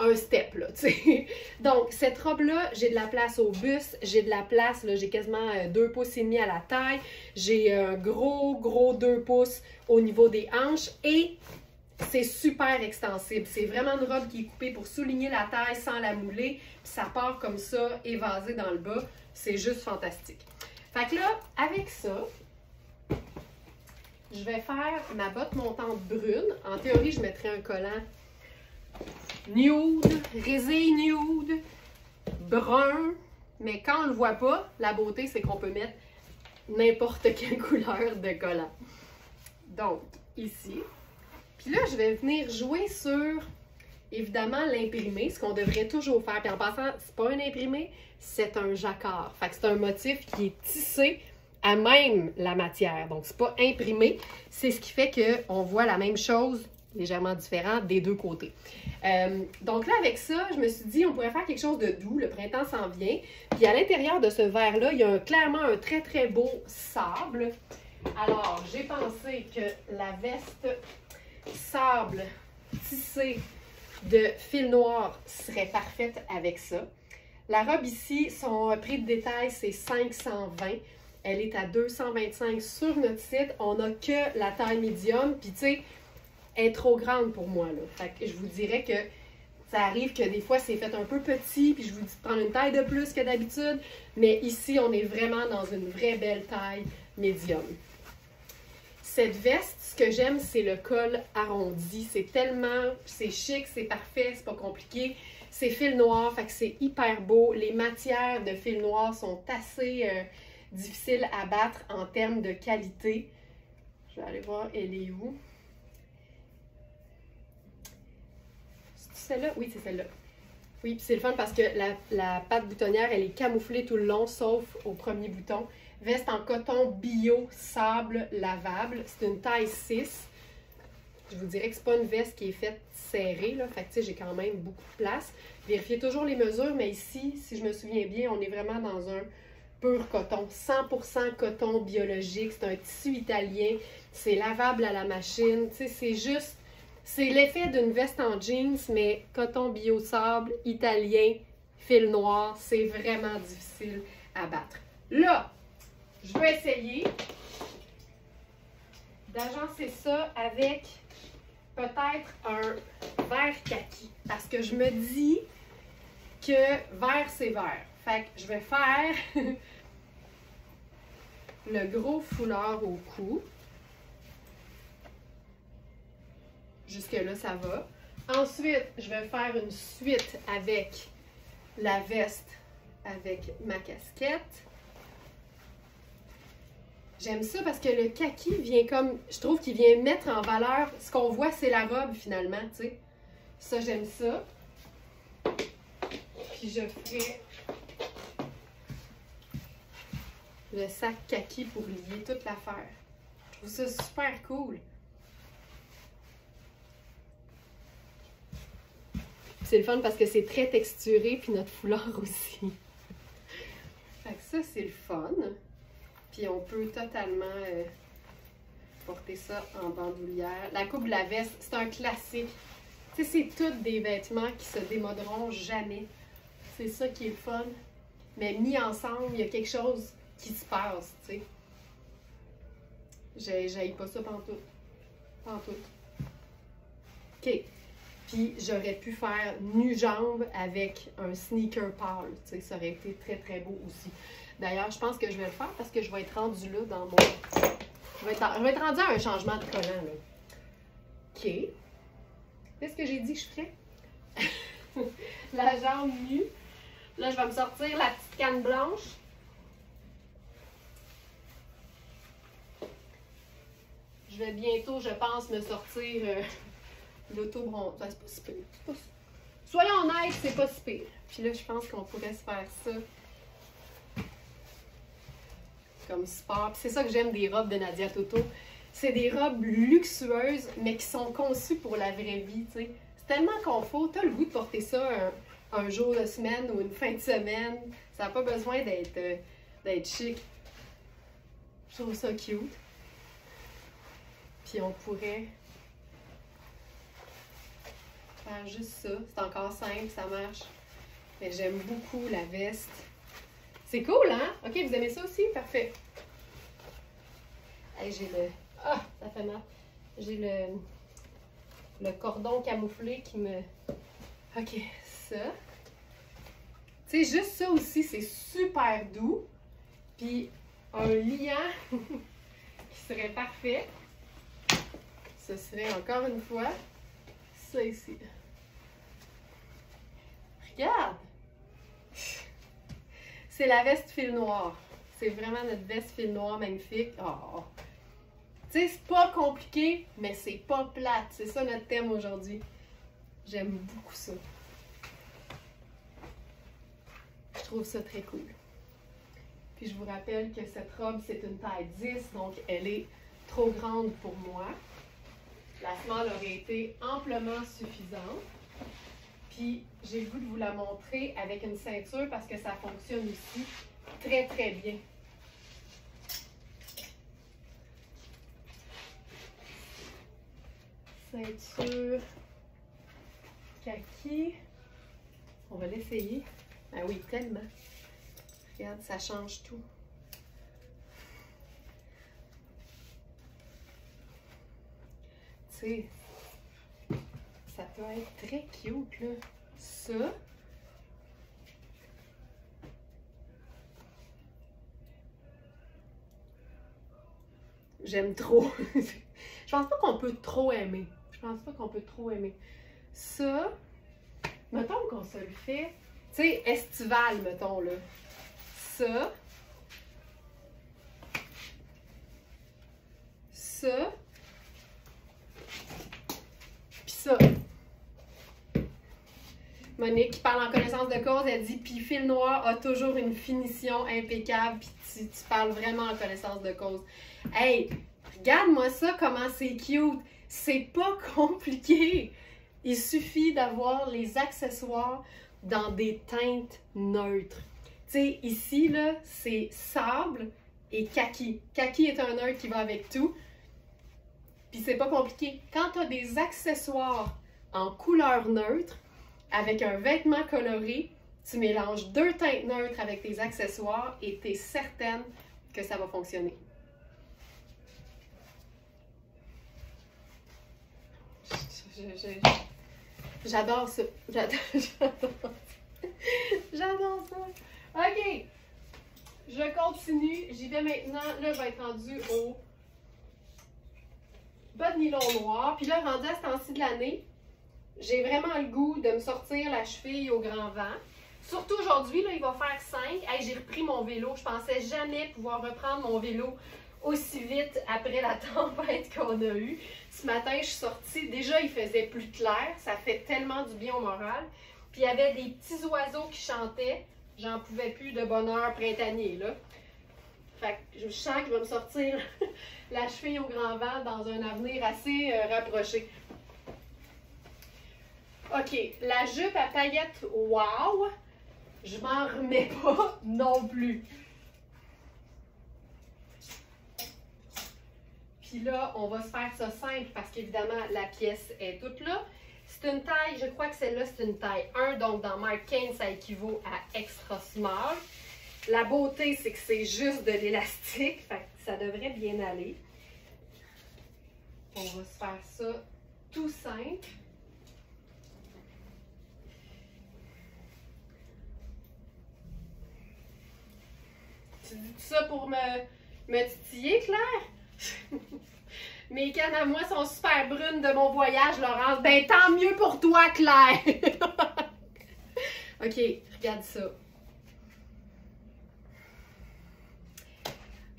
un step, là, tu sais. Donc, cette robe-là, j'ai de la place au buste, j'ai de la place, là, j'ai quasiment 2 pouces et demi à la taille, j'ai un gros 2 pouces au niveau des hanches et c'est super extensible. C'est vraiment une robe qui est coupée pour souligner la taille sans la mouler, puis ça part comme ça, évasé dans le bas. C'est juste fantastique. Fait que là, avec ça, je vais faire ma botte montante brune. En théorie, je mettrais un collant nude, résé nude, brun, mais quand on le voit pas, la beauté, c'est qu'on peut mettre n'importe quelle couleur de collant. Donc, ici. Puis là, je vais venir jouer sur, évidemment, l'imprimé, ce qu'on devrait toujours faire. Puis en passant, c'est pas un imprimé, c'est un jacquard. Fait que c'est un motif qui est tissé à même la matière. Donc, c'est pas imprimé. C'est ce qui fait qu'on voit la même chose, légèrement différent, des deux côtés. Donc là, avec ça, je me suis dit, on pourrait faire quelque chose de doux. Le printemps s'en vient. Puis à l'intérieur de ce verre-là, il y a clairement un très beau sable. Alors, j'ai pensé que la veste sable tissée de fil noir serait parfaite avec ça. La robe ici, son prix de détail, c'est 520. Elle est à 225 sur notre site. On n'a que la taille médium. Puis tu sais, elle est trop grande pour moi, là. Fait que je vous dirais que ça arrive que des fois, c'est fait un peu petit, puis je vous dis de prendre une taille de plus que d'habitude, mais ici, on est vraiment dans une vraie belle taille médium. Cette veste, ce que j'aime, c'est le col arrondi. C'est chic, c'est parfait, c'est pas compliqué. C'est fil noir, fait que c'est hyper beau. Les matières de fil noir sont assez difficiles à battre en termes de qualité. Je vais aller voir, elle est où? Celle-là? Oui, c'est celle-là. Oui, puis c'est le fun parce que la patte boutonnière, elle est camouflée tout le long, sauf au premier bouton. Veste en coton bio, sable, lavable. C'est une taille 6. Je vous dirais que c'est pas une veste qui est faite serrée, là. Fait que, tu sais, j'ai quand même beaucoup de place. Vérifiez toujours les mesures, mais ici, si je me souviens bien, on est vraiment dans un pur coton. 100% coton biologique. C'est un tissu italien. C'est lavable à la machine. Tu sais, c'est juste... C'est l'effet d'une veste en jeans, mais coton bio-sable, italien, fil noir, c'est vraiment difficile à battre. Là, je vais essayer d'agencer ça avec peut-être un vert kaki. Parce que je me dis que vert, c'est vert. Fait que je vais faire le gros foulard au cou. Jusque-là, ça va. Ensuite, je vais faire une suite avec la veste, avec ma casquette. J'aime ça parce que le kaki vient comme... Je trouve qu'il vient mettre en valeur... Ce qu'on voit, c'est la robe, finalement, tu sais. Ça, j'aime ça. Puis je ferai le sac kaki pour lier toute l'affaire. Je trouve ça super cool. C'est le fun parce que c'est très texturé, puis notre foulard aussi. Fait que ça, c'est le fun. Puis on peut totalement porter ça en bandoulière. La coupe de la veste, c'est un classique. Tu sais, c'est tous des vêtements qui se démoderont jamais. C'est ça qui est le fun. Mais mis ensemble, il y a quelque chose qui se passe, tu sais. J'haïs pas ça pantoute. Pantoute. OK. Puis j'aurais pu faire nu-jambe avec un sneaker pâle. Tu sais, ça aurait été très beau aussi. D'ailleurs, je pense que je vais le faire parce que je vais être rendue là dans mon... Je vais être rendue à un changement de collant, là. OK. Qu'est-ce que j'ai dit que je ferais? La jambe nue. Là, je vais me sortir la petite canne blanche. Je vais bientôt, je pense, me sortir l'auto-bronze. C'est pas si pire. Soyons honnêtes, c'est pas si pire. Puis là, je pense qu'on pourrait se faire ça comme sport. Puis c'est ça que j'aime des robes de Nadia Toto. C'est des robes luxueuses, mais qui sont conçues pour la vraie vie, tu sais. C'est tellement confort. T'as le goût de porter ça un jour de semaine ou une fin de semaine. Ça n'a pas besoin d'être chic. Je trouve ça cute. Puis on pourrait faire juste ça. C'est encore simple, ça marche. Mais j'aime beaucoup la veste. C'est cool, hein? Ok, vous aimez ça aussi? Parfait. Hey, j'ai le... Ah, ça fait mal. J'ai le cordon camouflé qui me... Ok, ça. Tu sais, juste ça aussi, c'est super doux. Puis un liant qui serait parfait. Ce serait encore une fois ça ici. Regarde! C'est la veste fil noir. C'est vraiment notre veste fil noir magnifique. Oh. Tu sais, c'est pas compliqué, mais c'est pas plate. C'est ça notre thème aujourd'hui. J'aime beaucoup ça. Je trouve ça très cool. Puis je vous rappelle que cette robe, c'est une taille 10, donc elle est trop grande pour moi. La small aurait été amplement suffisante. Puis j'ai le goût de vous la montrer avec une ceinture parce que ça fonctionne aussi très très bien. Ceinture kaki. On va l'essayer. Ah oui, tellement. Regarde, ça change tout. Tu sais, ça peut être très cute, là. Ça. J'aime trop. Je pense pas qu'on peut trop aimer. Ça, mettons qu'on se le fait, tu sais, estival, mettons, là. Ça. Ça. Puis ça. Monique, qui parle en connaissance de cause, elle dit « Puis fil noir a toujours une finition impeccable. » Puis tu parles vraiment en connaissance de cause. Hey, regarde-moi ça, comment c'est cute. C'est pas compliqué. Il suffit d'avoir les accessoires dans des teintes neutres. Tu sais, ici, là, c'est sable et kaki. Kaki est un neutre qui va avec tout. Puis c'est pas compliqué. Quand tu as des accessoires en couleur neutre, avec un vêtement coloré, tu mélanges deux teintes neutres avec tes accessoires et tu es certaine que ça va fonctionner. J'adore ça. J'adore ça. OK. Je continue. J'y vais maintenant. Là, je vais être rendue au bas de nylon noir. Puis là, rendu à ce temps-ci de l'année, j'ai vraiment le goût de me sortir la cheville au grand vent. Surtout aujourd'hui, là, il va faire 5. Hey, j'ai repris mon vélo. Je pensais jamais pouvoir reprendre mon vélo aussi vite après la tempête qu'on a eue. Ce matin, je suis sortie. Déjà, il faisait plus clair. Ça fait tellement du bien au moral. Puis, il y avait des petits oiseaux qui chantaient. J'en pouvais plus de bonheur printanier, là. Fait que je sens que je vais me sortir la cheville au grand vent dans un avenir assez rapproché. OK, la jupe à paillettes, wow! Je m'en remets pas non plus. Puis là, on va se faire ça simple parce qu'évidemment, la pièce est toute là. C'est une taille, je crois que celle-là, c'est une taille 1. Donc, dans Mark Kane, ça équivaut à extra small. La beauté, c'est que c'est juste de l'élastique. Fait que ça devrait bien aller. On va se faire ça tout simple. Tu dis ça pour me titiller, Claire? Mes cannes à moi sont super brunes de mon voyage, Laurence. Ben, tant mieux pour toi, Claire! OK, regarde ça.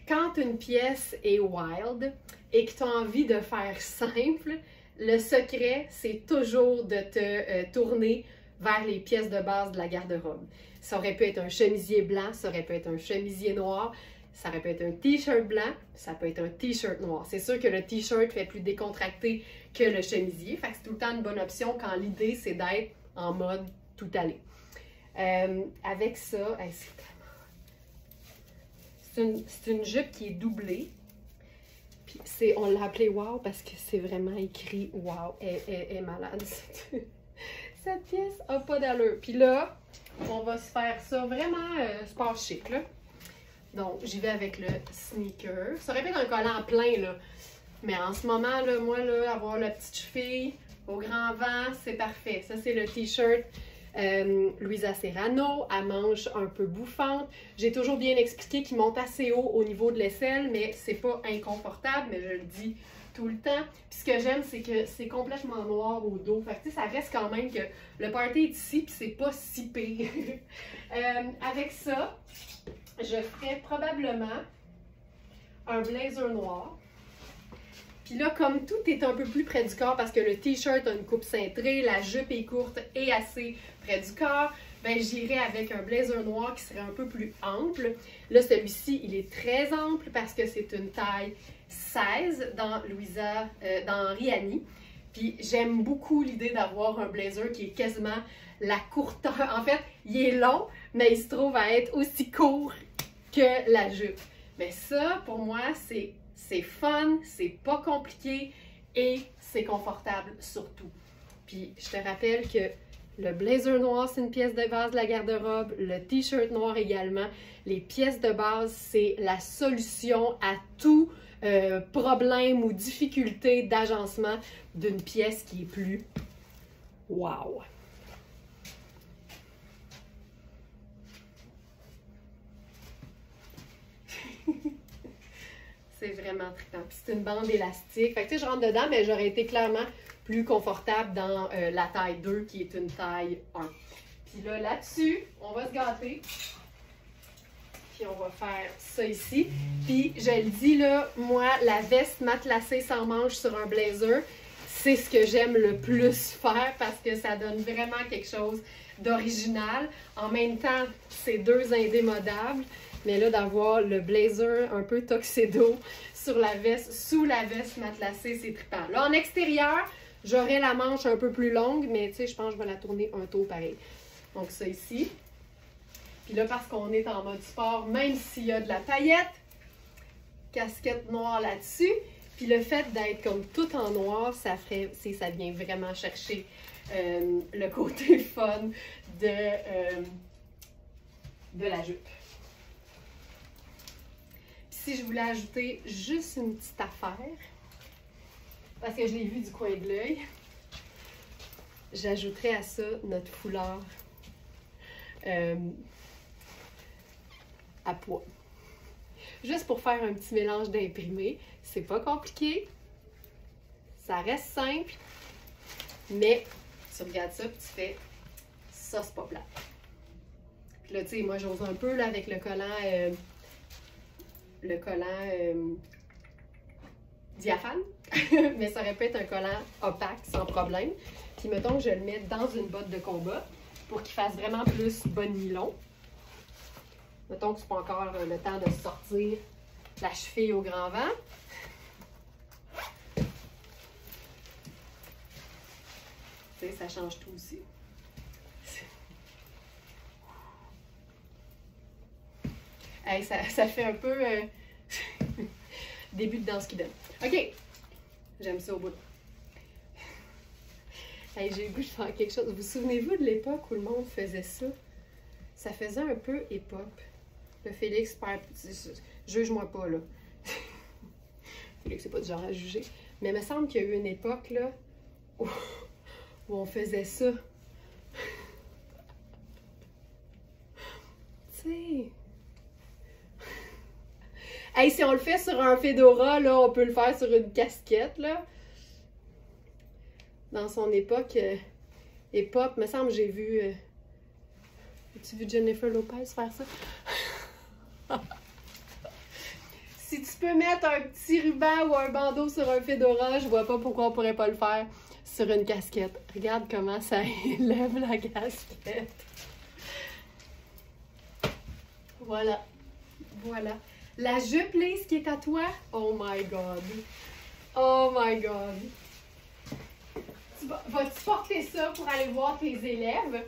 Quand une pièce est wild et que tu as envie de faire simple, le secret, c'est toujours de te tourner vers les pièces de base de la garde-robe. Ça aurait pu être un chemisier blanc, ça aurait pu être un chemisier noir, ça aurait pu être un t-shirt blanc, ça peut être un t-shirt noir. C'est sûr que le t-shirt fait plus décontracté que le chemisier, fait que c'est tout le temps une bonne option quand l'idée c'est d'être en mode tout allé. Avec ça, c'est une jupe qui est doublée. Puis on l'a appelée Wow parce que c'est vraiment écrit Wow. Elle est malade. Cette pièce n'a pas d'allure. Puis là, on va se faire ça vraiment sport chic, là. Donc, j'y vais avec le sneaker. Ça aurait pu être un collant plein, là. Mais en ce moment, là, moi, là, avoir la petite cheville au grand vent, c'est parfait. Ça, c'est le t-shirt Louisa Serrano, à manches un peu bouffantes. J'ai toujours bien expliqué qu'il monte assez haut au niveau de l'aisselle, mais c'est pas inconfortable, mais je le dis tout le temps. Puis ce que j'aime, c'est que c'est complètement noir au dos. Fait que ça reste quand même que le party est ici, puis c'est pas si pire. Avec ça, je ferais probablement un blazer noir. Puis là, comme tout est un peu plus près du corps parce que le t-shirt a une coupe cintrée, la jupe est courte et assez près du corps, ben j'irai avec un blazer noir qui serait un peu plus ample. Là, celui-ci, il est très ample parce que c'est une taille 16 dans dans Rihanni. Puis j'aime beaucoup l'idée d'avoir un blazer qui est quasiment la courteur. En fait, il est long, mais il se trouve à être aussi court que la jupe. Mais ça, pour moi, c'est fun, c'est pas compliqué et c'est confortable surtout. Puis je te rappelle que le blazer noir, c'est une pièce de base de la garde-robe, le t-shirt noir également. Les pièces de base, c'est la solution à tout problème ou difficulté d'agencement d'une pièce qui est plus wow. C'est vraiment trippant. Puis c'est une bande élastique. Fait que tu sais, je rentre dedans, mais j'aurais été clairement plus confortable dans la taille 2 qui est une taille 1. Puis là, là-dessus, on va se gâter. Puis on va faire ça ici. Puis je le dis là, moi, la veste matelassée sans manches sur un blazer, c'est ce que j'aime le plus faire parce que ça donne vraiment quelque chose d'original. En même temps, c'est deux indémodables. Mais là, d'avoir le blazer un peu tuxedo sur la veste, sous la veste matelassée, c'est trippant. Là, en extérieur, j'aurai la manche un peu plus longue, mais tu sais, je pense que je vais la tourner un tour pareil. Donc, ça ici. Puis là, parce qu'on est en mode sport, même s'il y a de la paillette, casquette noire là-dessus, puis le fait d'être comme tout en noir, ça vient vraiment chercher le côté fun de la jupe. Si je voulais ajouter juste une petite affaire, parce que je l'ai vu du coin de l'œil, j'ajouterais à ça notre foulard à pois. Juste pour faire un petit mélange d'imprimé. C'est pas compliqué, ça reste simple, mais tu regardes ça et tu fais ça, c'est pas plat. Puis là, tu sais, moi j'ose un peu là, avec le collant diaphane, mais ça aurait pu être un collant opaque sans problème. Puis mettons que je le mets dans une botte de combat pour qu'il fasse vraiment plus bon nylon. Mettons que c'est pas encore le temps de sortir la cheville au grand vent. Tu sais, ça change tout aussi. Hey, ça fait un peu début de danse qui donne. OK. J'aime ça au bout. Hey, j'ai le goût de faire quelque chose. Vous souvenez-vous de l'époque où le monde faisait ça? Ça faisait un peu hip-hop. Le Félix, juge-moi pas, là. Félix, c'est pas du genre à juger. Mais il me semble qu'il y a eu une époque, là, où on faisait ça. Tu sais... Hey, si on le fait sur un fedora, là, on peut le faire sur une casquette, là. Dans son époque, hip-hop, me semble que j'ai vu... As-tu vu Jennifer Lopez faire ça? Si tu tu peux mettre un petit ruban ou un bandeau sur un fedora. Je vois pas pourquoi on pourrait pas le faire sur une casquette. Regarde comment ça élève la casquette. Voilà. Voilà. La jupe lisse qui est à toi. Oh my God. Oh my God. Vas-tu porter ça pour aller voir tes élèves?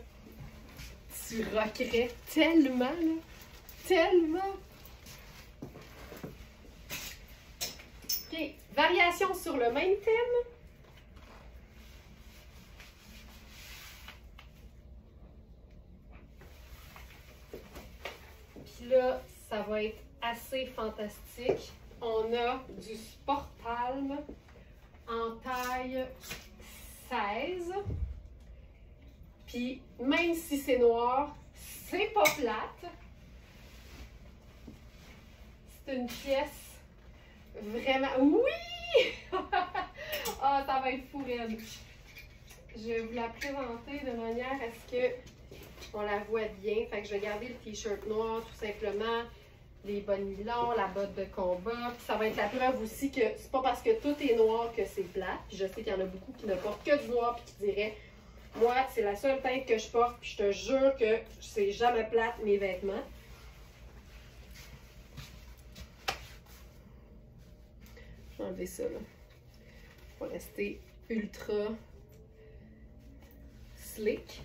Tu rockerais tellement, là. Tellement. OK. Variation sur le même thème. Puis là, ça va être assez fantastique. On a du sport palme en taille 16. Puis même si c'est noir, c'est pas plate. C'est une pièce vraiment... Oui! Ah, ça va être fou raide. Je vais vous la présenter de manière à ce que on la voit bien. Fait que je vais garder le t-shirt noir tout simplement, les bas de nylon, la botte de combat. Puis ça va être la preuve aussi que c'est pas parce que tout est noir que c'est plate. Puis je sais qu'il y en a beaucoup qui ne portent que du noir puis qui diraient moi, c'est la seule teinte que je porte, puis je te jure que c'est jamais plate mes vêtements. Je vais enlever ça là. On va rester ultra slick.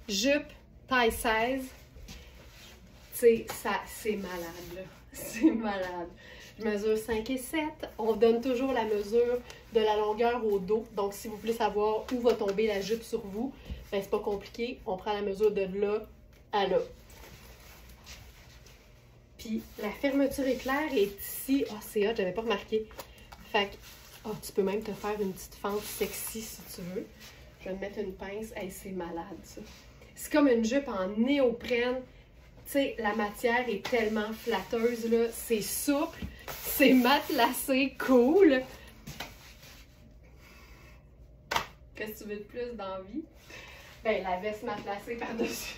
Jupe, taille 16. Tu sais, ça, c'est malade, là. C'est malade. Je mesure 5 et 7. On donne toujours la mesure de la longueur au dos. Donc, si vous voulez savoir où va tomber la jupe sur vous, ben, c'est pas compliqué. On prend la mesure de là à là. Puis, la fermeture éclair est ici. Ah, oh, c'est hot, j'avais pas remarqué. Fait que, oh, tu peux même te faire une petite fente sexy si tu veux. Je vais te mettre une pince. Hey, c'est malade, ça. C'est comme une jupe en néoprène. Tu sais, la matière est tellement flatteuse, là. C'est souple, c'est matelassé, cool. Qu'est-ce que tu veux de plus dans la vie? Ben, la veste matelassée par-dessus.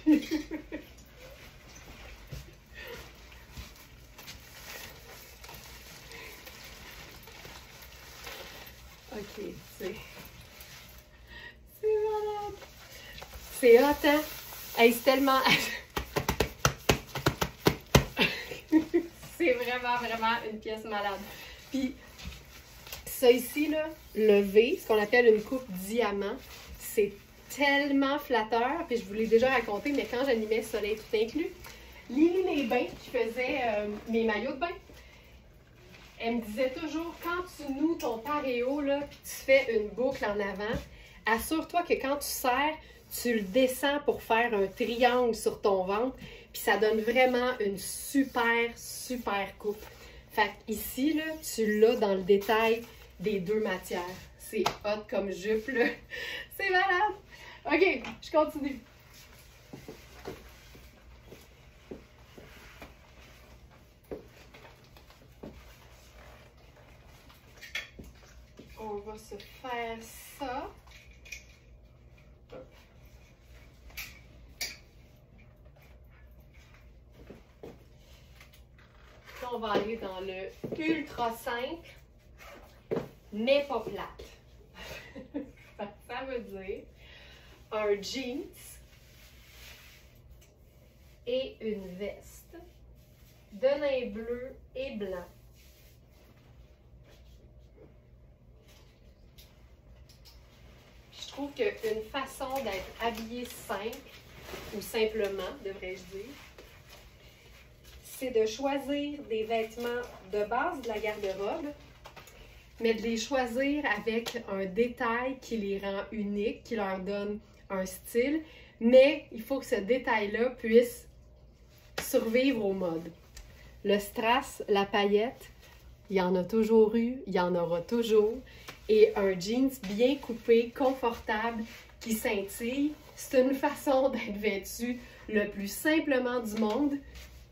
OK, c'est malade. C'est hot, hein? Hey, c'est tellement... C'est vraiment, vraiment une pièce malade. Puis, ça ici, là, le V, ce qu'on appelle une coupe diamant, c'est tellement flatteur. Puis, je vous l'ai déjà raconté, mais quand j'animais Soleil tout inclus, Lily Les Bains, qui faisait mes maillots de bain, elle me disait toujours, quand tu noues ton paréo, là, puis tu fais une boucle en avant, assure-toi que quand tu serres, tu le descends pour faire un triangle sur ton ventre. Puis ça donne vraiment une super, super coupe. Fait qu'ici, là, tu l'as dans le détail des deux matières. C'est hot comme jupe, là. C'est malade! OK, je continue. On va se faire ça. On va aller dans le ultra simple, mais pas plate. Ça veut dire un jeans et une veste de lin bleu et blanc. Je trouve qu'une façon d'être habillé simple, ou simplement, devrais-je dire, c'est de choisir des vêtements de base de la garde-robe, mais de les choisir avec un détail qui les rend uniques, qui leur donne un style, mais il faut que ce détail-là puisse survivre au mode. Le strass, la paillette, il y en a toujours eu, il y en aura toujours, et un jeans bien coupé, confortable, qui scintille, c'est une façon d'être vêtu le plus simplement du monde,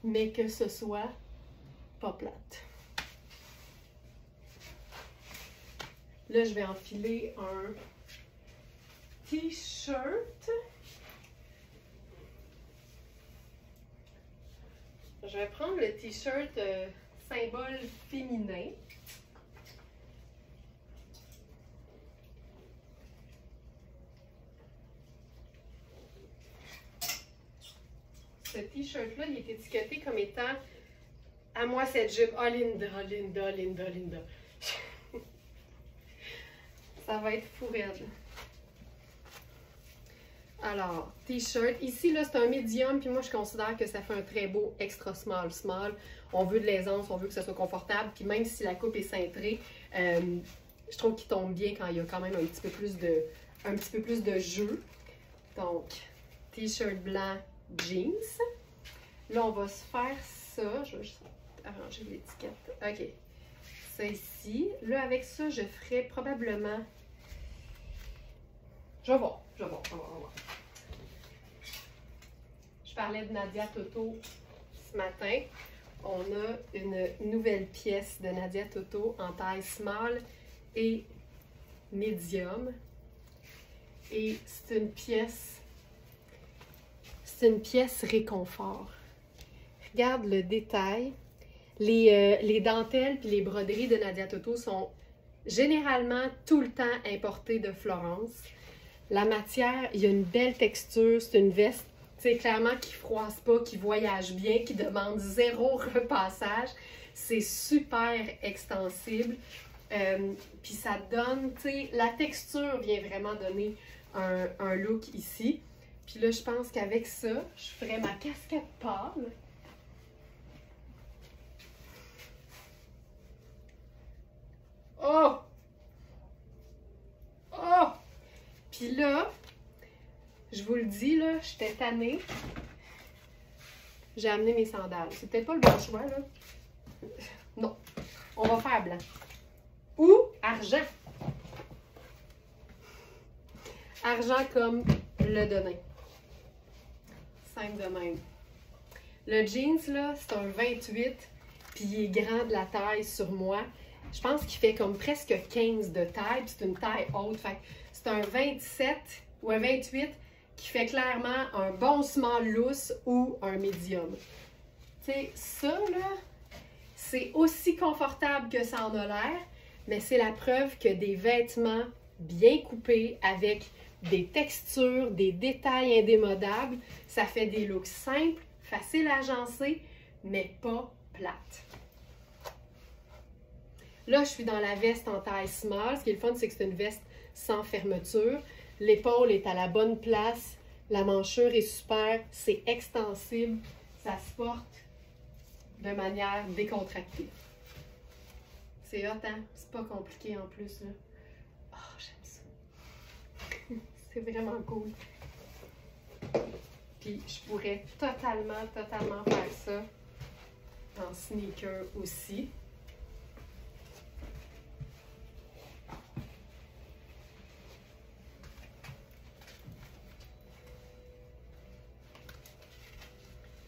mais que ce soit pas plate. Là, je vais enfiler un t-shirt. Je vais prendre le t-shirt symbole féminin. Ce t-shirt-là, il est étiqueté comme étant « À moi cette jupe. Oh, Linda, Linda, Linda, Linda. » Ça va être fou raide. Alors, t-shirt. Ici, là, c'est un médium, puis moi, je considère que ça fait un très beau extra small. Small, on veut de l'aisance, on veut que ça soit confortable, puis même si la coupe est cintrée, je trouve qu'il tombe bien quand il y a quand même un petit peu plus de jeu. Donc, t-shirt blanc, jeans. Là, on va se faire ça. Je vais juste arranger l'étiquette. OK. Ça ici. Là, avec ça, je ferai probablement... Je vais voir. Je parlais de Nadia Toto ce matin. On a une nouvelle pièce de Nadia Toto en taille small et medium. Et c'est une pièce réconfort. Regarde le détail. Les dentelles et les broderies de Nadia Toto sont généralement tout le temps importées de Florence. La matière, il y a une belle texture. C'est une veste, clairement qui ne froisse pas, qui voyage bien, qui demande zéro repassage. C'est super extensible. Puis ça donne, la texture vient vraiment donner un look ici. Puis là, je pense qu'avec ça, je ferai ma casquette pâle. Oh! Oh! Puis là, je vous le dis, là, j'étais tannée. J'ai amené mes sandales. C'est peut-être pas le bon choix, là. Non. On va faire blanc. Ou argent. Argent comme le donné. Simple de même. Le jeans, là, c'est un 28, puis il est grand de la taille sur moi. Je pense qu'il fait comme presque 15 de taille, puis c'est une taille haute. Fait c'est un 27 ou un 28 qui fait clairement un bon small loose ou un medium. Tu sais, ça, là, c'est aussi confortable que ça en a l'air, mais c'est la preuve que des vêtements bien coupés avec des textures, des détails indémodables, ça fait des looks simples, faciles à agencer, mais pas plates. Là, je suis dans la veste en taille small. Ce qui est le fun, c'est que c'est une veste sans fermeture. L'épaule est à la bonne place. La manchure est super. C'est extensible. Ça se porte de manière décontractée. C'est hot, hein? C'est pas compliqué en plus, là. Oh, j'aime ça. C'est vraiment cool. Puis, je pourrais totalement faire ça en sneaker aussi.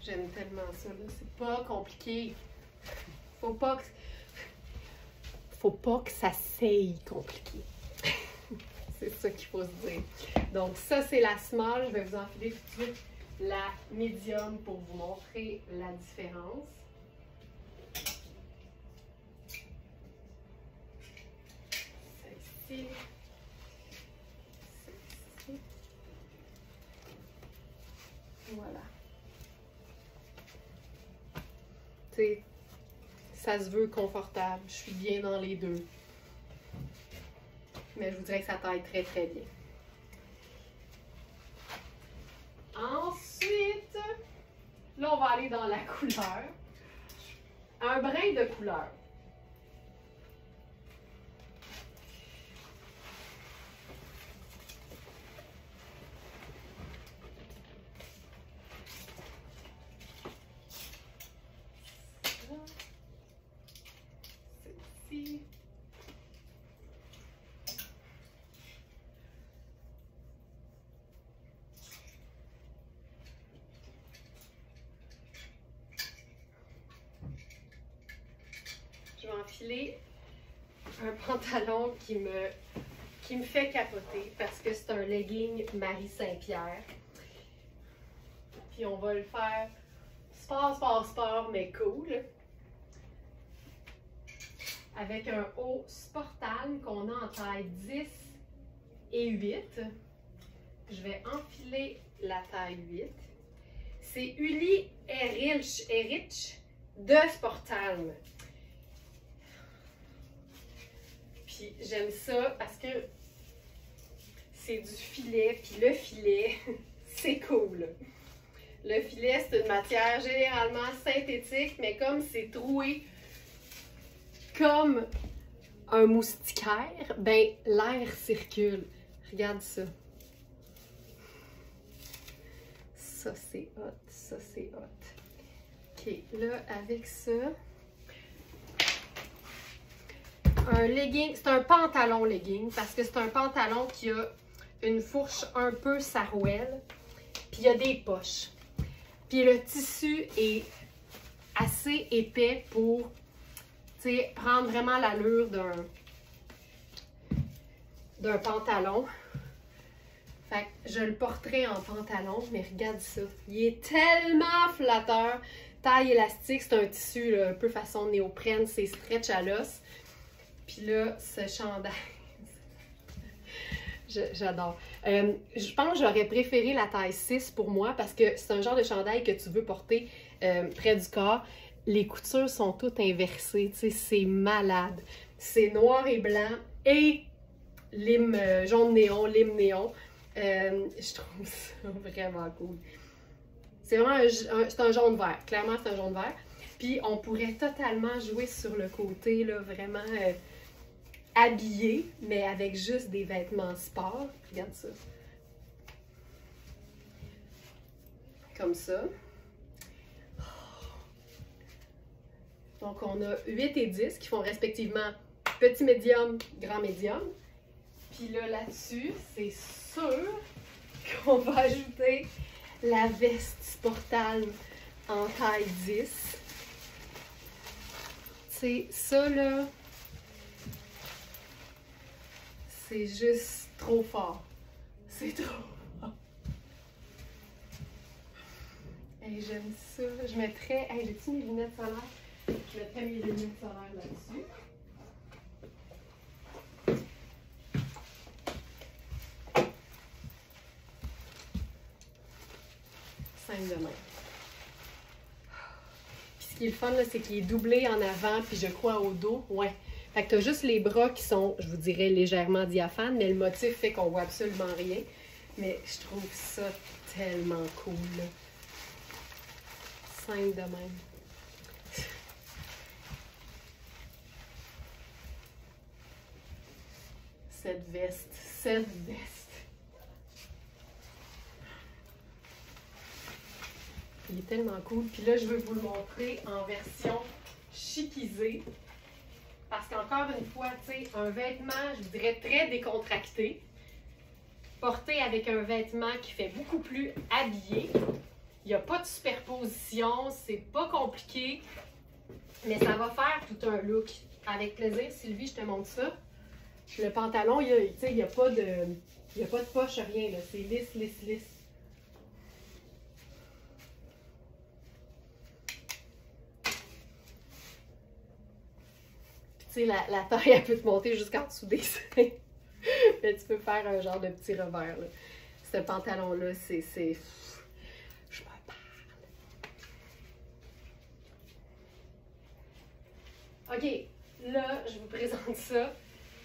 J'aime tellement ça, là. C'est pas compliqué. Faut pas que ça s'aille compliqué. C'est ça qu'il faut se dire. Donc ça, c'est la small. Je vais vous enfiler tout de suite la medium pour vous montrer la différence. Celle-ci. Celle-ci. Voilà. T'sais, ça se veut confortable. Je suis bien dans les deux. Mais je vous dirais que ça taille très très bien. Ensuite, là on va aller dans la couleur. Un brin de couleur. Celle-ci. Je vais enfiler un pantalon qui me fait capoter parce que c'est un legging Marie Saint-Pierre. Puis on va le faire sport, mais cool. Avec un haut Sportalm qu'on a en taille 10 et 8. Je vais enfiler la taille 8. C'est Uli Erich de Sportalm. Puis j'aime ça parce que c'est du filet, puis le filet, c'est cool. Le filet, c'est une matière généralement synthétique, mais comme c'est troué comme un moustiquaire, ben l'air circule. Regarde ça. Ça, c'est hot. Ça, c'est hot. OK, là, avec ça, un legging, c'est un pantalon legging, parce que c'est un pantalon qui a une fourche un peu sarouel, puis il y a des poches. Puis le tissu est assez épais pour, tu sais, prendre vraiment l'allure d'un pantalon. Fait que je le porterai en pantalon, mais regarde ça. Il est tellement flatteur. Taille élastique, c'est un tissu là, un peu façon néoprène, c'est stretch à l'os. Puis là, ce chandail, j'adore. Je pense que j'aurais préféré la taille 6 pour moi parce que c'est un genre de chandail que tu veux porter près du corps. Les coutures sont toutes inversées, tu sais, c'est malade. C'est noir et blanc et lime jaune néon, lime néon. Je trouve ça vraiment cool. C'est vraiment c'est un jaune vert. Clairement, c'est un jaune vert. Puis, on pourrait totalement jouer sur le côté, là, vraiment habillé, mais avec juste des vêtements sport. Regarde ça. Comme ça. Donc, on a 8 et 10 qui font respectivement petit médium, grand médium. Puis là, là-dessus, c'est sûr qu'on va ajouter la veste Sportalm en taille 10. C'est ça, là, c'est juste trop fort. C'est trop fort. Hey, j'aime ça. Je mettrais... Hey, j'ai-tu mes lunettes solaires? Je mettrais mes lunettes solaires là-dessus. De main. Puis ce qui est le fun, c'est qu'il est doublé en avant, puis je crois au dos. Ouais. Fait que tu as juste les bras qui sont, je vous dirais, légèrement diaphanes, mais le motif fait qu'on voit absolument rien. Mais je trouve ça tellement cool. Là. Simple de même. Cette veste. Il est tellement cool. Puis là, je veux vous le montrer en version chiquisée. Parce qu'encore une fois, tu sais, un vêtement, je dirais, très décontracté, porté avec un vêtement qui fait beaucoup plus habillé. Il n'y a pas de superposition, c'est pas compliqué, mais ça va faire tout un look. Avec plaisir, Sylvie, je te montre ça. Le pantalon, il n'y a pas de poche, rien, là. C'est lisse, lisse, lisse. Tu sais, la taille, elle peut te monter jusqu'en dessous des seins. Mais tu peux faire un genre de petit revers, là. Ce pantalon-là, c'est... Je me parle. OK, là, je vous présente ça,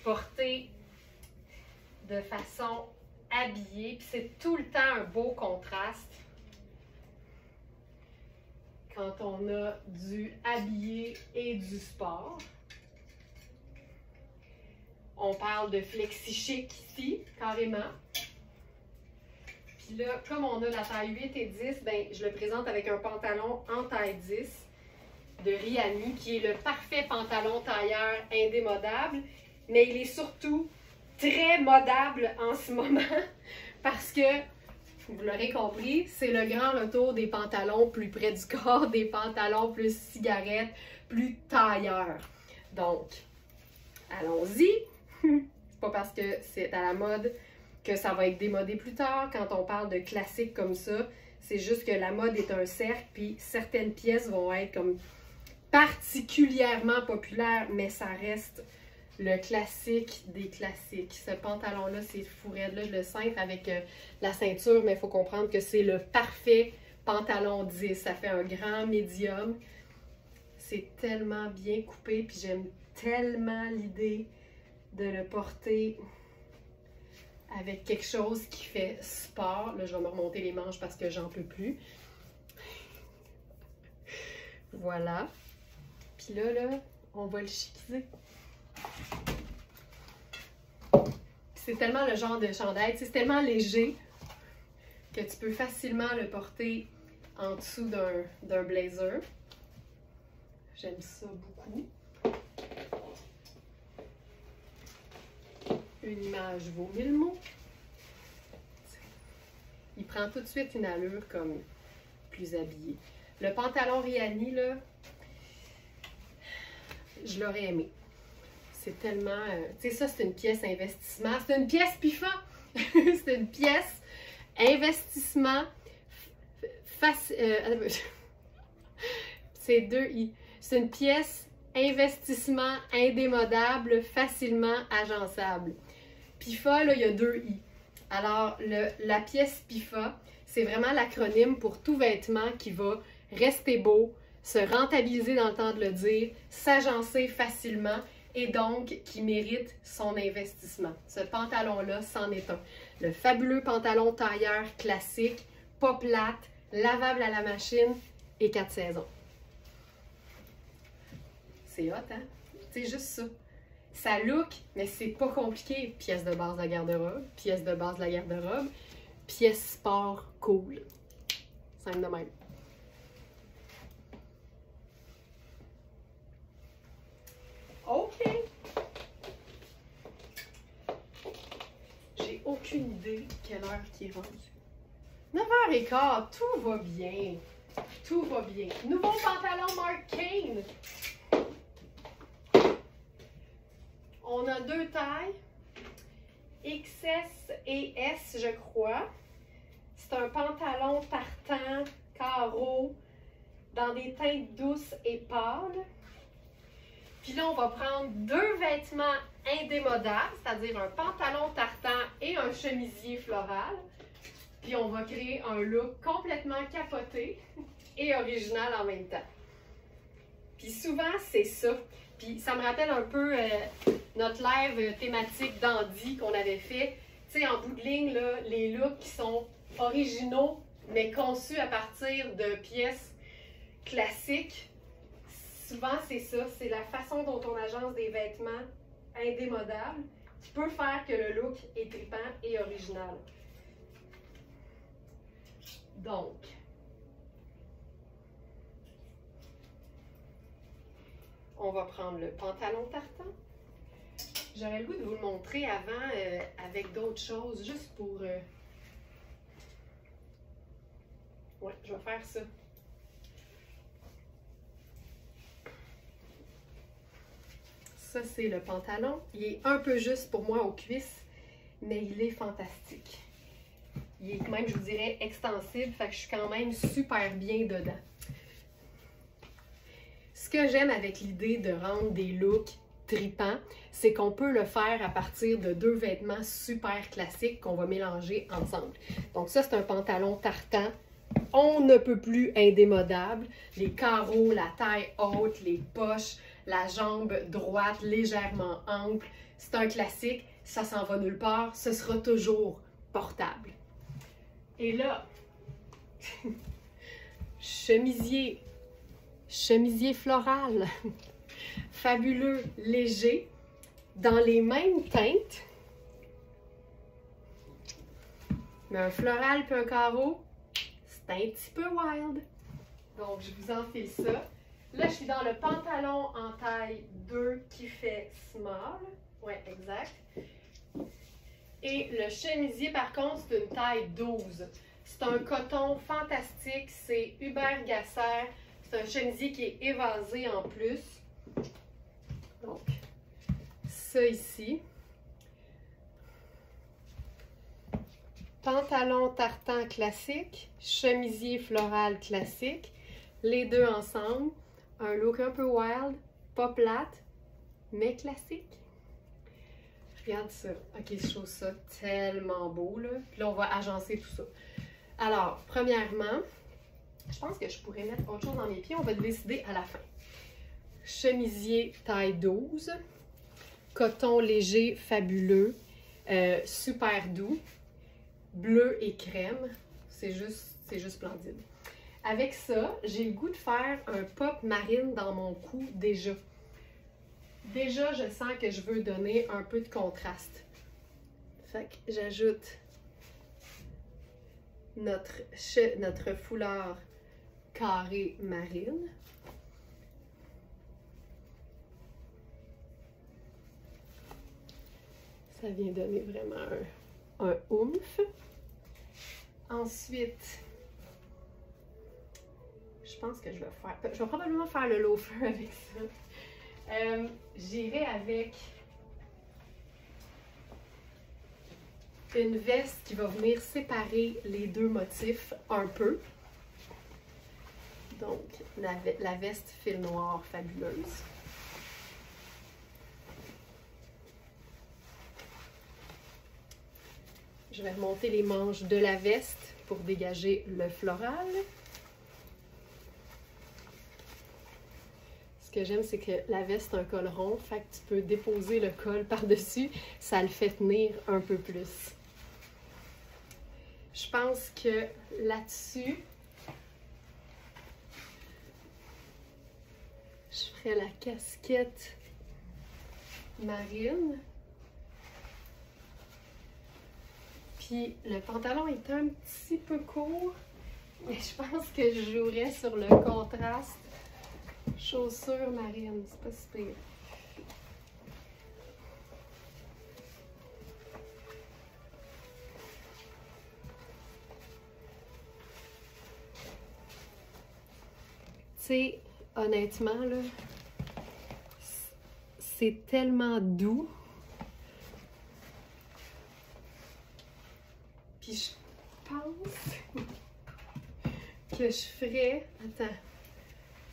porté de façon habillée. Puis c'est tout le temps un beau contraste quand on a du habillé et du sport. On parle de flexi chic ici, carrément. Puis là, comme on a la taille 8 et 10, ben, je le présente avec un pantalon en taille 10 de Rihanni, qui est le parfait pantalon tailleur indémodable, mais il est surtout très modable en ce moment parce que, vous l'aurez compris, c'est le grand retour des pantalons plus près du corps, des pantalons plus cigarettes, plus tailleurs. Donc, allons-y! C'est pas parce que c'est à la mode que ça va être démodé plus tard quand on parle de classiques comme ça. C'est juste que la mode est un cercle, puis certaines pièces vont être comme particulièrement populaires, mais ça reste le classique des classiques. Ce pantalon-là, c'est fou raide. Là, je le cintre avec la ceinture, mais il faut comprendre que c'est le parfait pantalon 10. Ça fait un grand médium. C'est tellement bien coupé, puis j'aime tellement l'idée de le porter avec quelque chose qui fait sport. Là, je vais me remonter les manches parce que j'en peux plus. Voilà. Puis là, on va le chiquiser. C'est tellement le genre de chandail, c'est tellement léger que tu peux facilement le porter en dessous d'un blazer. J'aime ça beaucoup. Une image vaut 1000 mots. Il prend tout de suite une allure comme plus habillé. Le pantalon Rihanni, là, je l'aurais aimé. C'est tellement... tu sais, ça, c'est une pièce investissement. C'est une pièce PIFA! C'est une pièce investissement... c'est 2 I. C'est une pièce investissement indémodable, facilement agençable. PIFA, là, il y a 2 I. Alors, la pièce PIFA, c'est vraiment l'acronyme pour tout vêtement qui va rester beau, se rentabiliser dans le temps de le dire, s'agencer facilement et donc qui mérite son investissement. Ce pantalon-là, c'en est un. Le fabuleux pantalon tailleur classique, pas plate, lavable à la machine et 4 saisons. C'est hot, hein? C'est juste ça. Ça look, mais c'est pas compliqué. Pièce de base de la garde-robe, pièce de base de la garde-robe, pièce sport cool. Simple de même. OK. J'ai aucune idée quelle heure qui est rendue. 9h15, tout va bien. Tout va bien. Nouveau pantalon Marc Cain. On a 2 tailles, XS et S, je crois. C'est un pantalon tartan, carreau, dans des teintes douces et pâles. Puis là, on va prendre 2 vêtements indémodables, c'est-à-dire un pantalon tartan et un chemisier floral. Puis on va créer un look complètement capoté et original en même temps. Puis souvent, c'est ça. Puis ça me rappelle un peu notre live thématique dandy qu'on avait fait. Tu sais, en bout de ligne, là, les looks qui sont originaux, mais conçus à partir de pièces classiques. Souvent, c'est ça. C'est la façon dont on agence des vêtements indémodables qui peut faire que le look est trippant et original. Donc, on va prendre le pantalon tartan. J'aurais le goût de vous le montrer avant avec d'autres choses, juste pour... Ouais, je vais faire ça. Ça, c'est le pantalon. Il est un peu juste pour moi aux cuisses, mais il est fantastique. Il est même, je vous dirais, extensible, fait que je suis quand même super bien dedans. Ce que j'aime avec l'idée de rendre des looks tripants, c'est qu'on peut le faire à partir de 2 vêtements super classiques qu'on va mélanger ensemble. Donc ça, c'est un pantalon tartan. On ne peut plus indémodable. Les carreaux, la taille haute, les poches, la jambe droite légèrement ample. C'est un classique, ça s'en va nulle part, ce sera toujours portable. Et là, chemisier floral, fabuleux, léger, dans les mêmes teintes, mais un floral puis un carreau, c'est un petit peu wild. Donc, je vous enfile ça. Là, je suis dans le pantalon en taille 2 qui fait small. Ouais, exact. Et le chemisier, par contre, c'est une taille 12. C'est un coton fantastique. C'est Hubert Gasser. C'est un chemisier qui est évasé en plus. Donc, ça ici. pantalon tartan classique, chemisier floral classique, les deux ensemble, un look un peu wild, pas plate, mais classique. Regarde ça. Ok, je trouve ça tellement beau, là. Puis là, on va agencer tout ça. Alors, premièrement, je pense que je pourrais mettre autre chose dans mes pieds. On va le décider à la fin. Chemisier taille 12, coton léger fabuleux, super doux, bleu et crème. C'est juste splendide. Avec ça, j'ai le goût de faire un pop marine dans mon cou déjà. Déjà, je sens que je veux donner un peu de contraste. Fait que j'ajoute notre foulard carré marine. Ça vient donner vraiment un oomph. Ensuite, je pense que je vais probablement faire le loafer avec ça. J'irai avec une veste qui va venir séparer les deux motifs un peu. Donc, la veste fil noir fabuleuse. Je vais remonter les manches de la veste pour dégager le floral. Ce que j'aime, c'est que la veste a un col rond, fait que tu peux déposer le col par-dessus, ça le fait tenir un peu plus. Je pense que là-dessus, je ferai la casquette marine. Puis le pantalon est un petit peu court, mais je pense que je jouerais sur le contraste. Chaussures marines, c'est pas si pire. Tu sais, honnêtement, là, c'est tellement doux. Puis je pense que je ferais... Attends.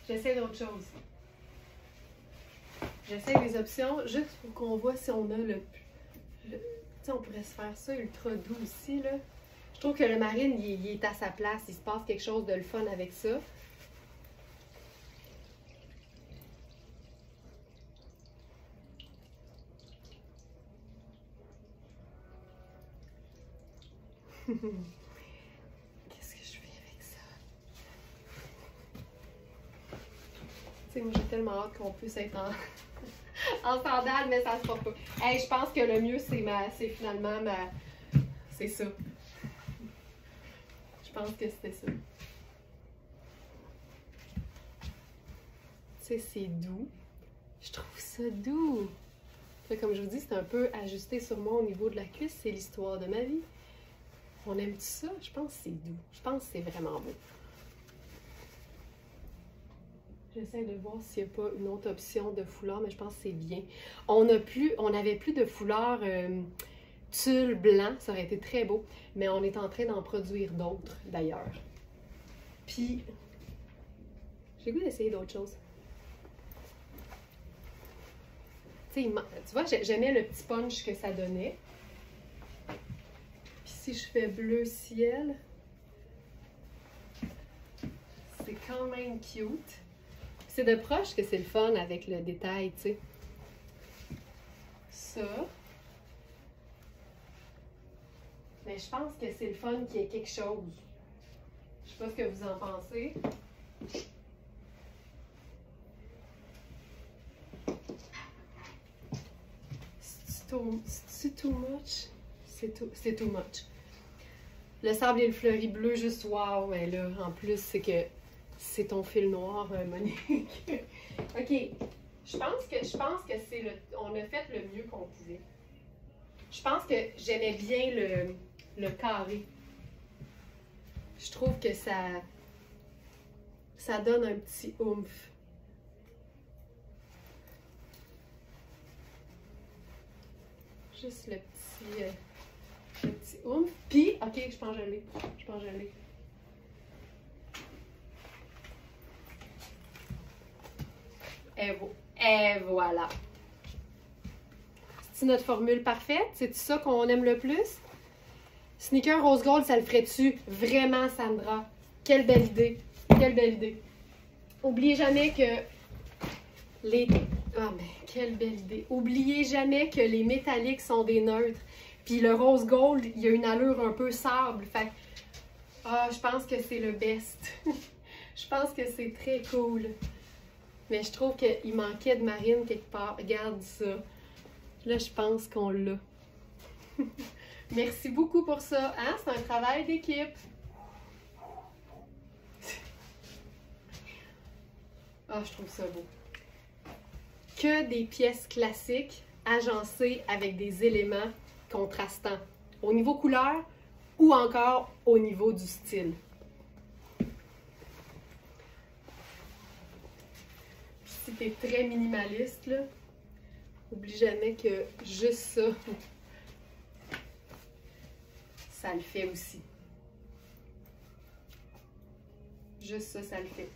J'essaie d'autre chose. J'essaie des options juste pour qu'on voit si on a le tu sais, on pourrait se faire ça ultra doux aussi, là. Je trouve que le marine, il est à sa place. Il se passe quelque chose de le fun avec ça. Qu'est-ce que je fais avec ça? Tu sais, moi, j'ai tellement hâte qu'on puisse être en sandales, mais ça se fera pas. Hey, je pense que le mieux, c'est finalement c'est ça. Je pense que c'était ça. Tu sais, c'est doux. Je trouve ça doux. Fait, comme je vous dis, c'est un peu ajusté sur moi au niveau de la cuisse. C'est l'histoire de ma vie. On aime tout ça? Je pense que c'est doux. Je pense que c'est vraiment beau. J'essaie de voir s'il n'y a pas une autre option de foulard, mais je pense que c'est bien. On n'avait plus de foulard tulle blanc, ça aurait été très beau, mais on est en train d'en produire d'autres d'ailleurs. Puis, j'ai le goût d'essayer d'autres choses. Tu vois, j'aimais le petit punch que ça donnait. Puis si je fais bleu ciel, c'est quand même cute. C'est de proche que c'est le fun avec le détail, tu sais. Ça. Mais je pense que c'est le fun qu'il y ait quelque chose. Je sais pas ce que vous en pensez. C'est too much? C'est too much. Le sable et le fleuri bleu, juste wow. Mais là, en plus, c'est que c'est ton fil noir, Monique. OK. Je pense que c'est on a fait le mieux qu'on pouvait. Je pense que j'aimais bien le carré. Je trouve que ça donne un petit oomph. Juste le petit Le petit oomph. Puis, ok, je pense que je l'ai. Je pense que je l'ai. Et voilà. C'est notre formule parfaite. C'est ça qu'on aime le plus? Sneaker rose gold, ça le ferait-tu? Vraiment, Sandra. Quelle belle idée. Quelle belle idée. Oubliez jamais que les... Ah, mais quelle belle idée. Oubliez jamais que les métalliques sont des neutres. Puis le rose gold, il y a une allure un peu sable. Fait je pense que c'est le best. Je pense que c'est très cool. Mais je trouve qu'il manquait de marine quelque part. Regarde ça. Là, je pense qu'on l'a. Merci beaucoup pour ça. Hein? C'est un travail d'équipe. Ah, je trouve ça beau. Que des pièces classiques agencées avec des éléments contrastants. Au niveau couleur ou encore au niveau du style. Si tu es très minimaliste, là, oublie jamais que juste ça, ça le fait aussi. Juste ça, ça le fait.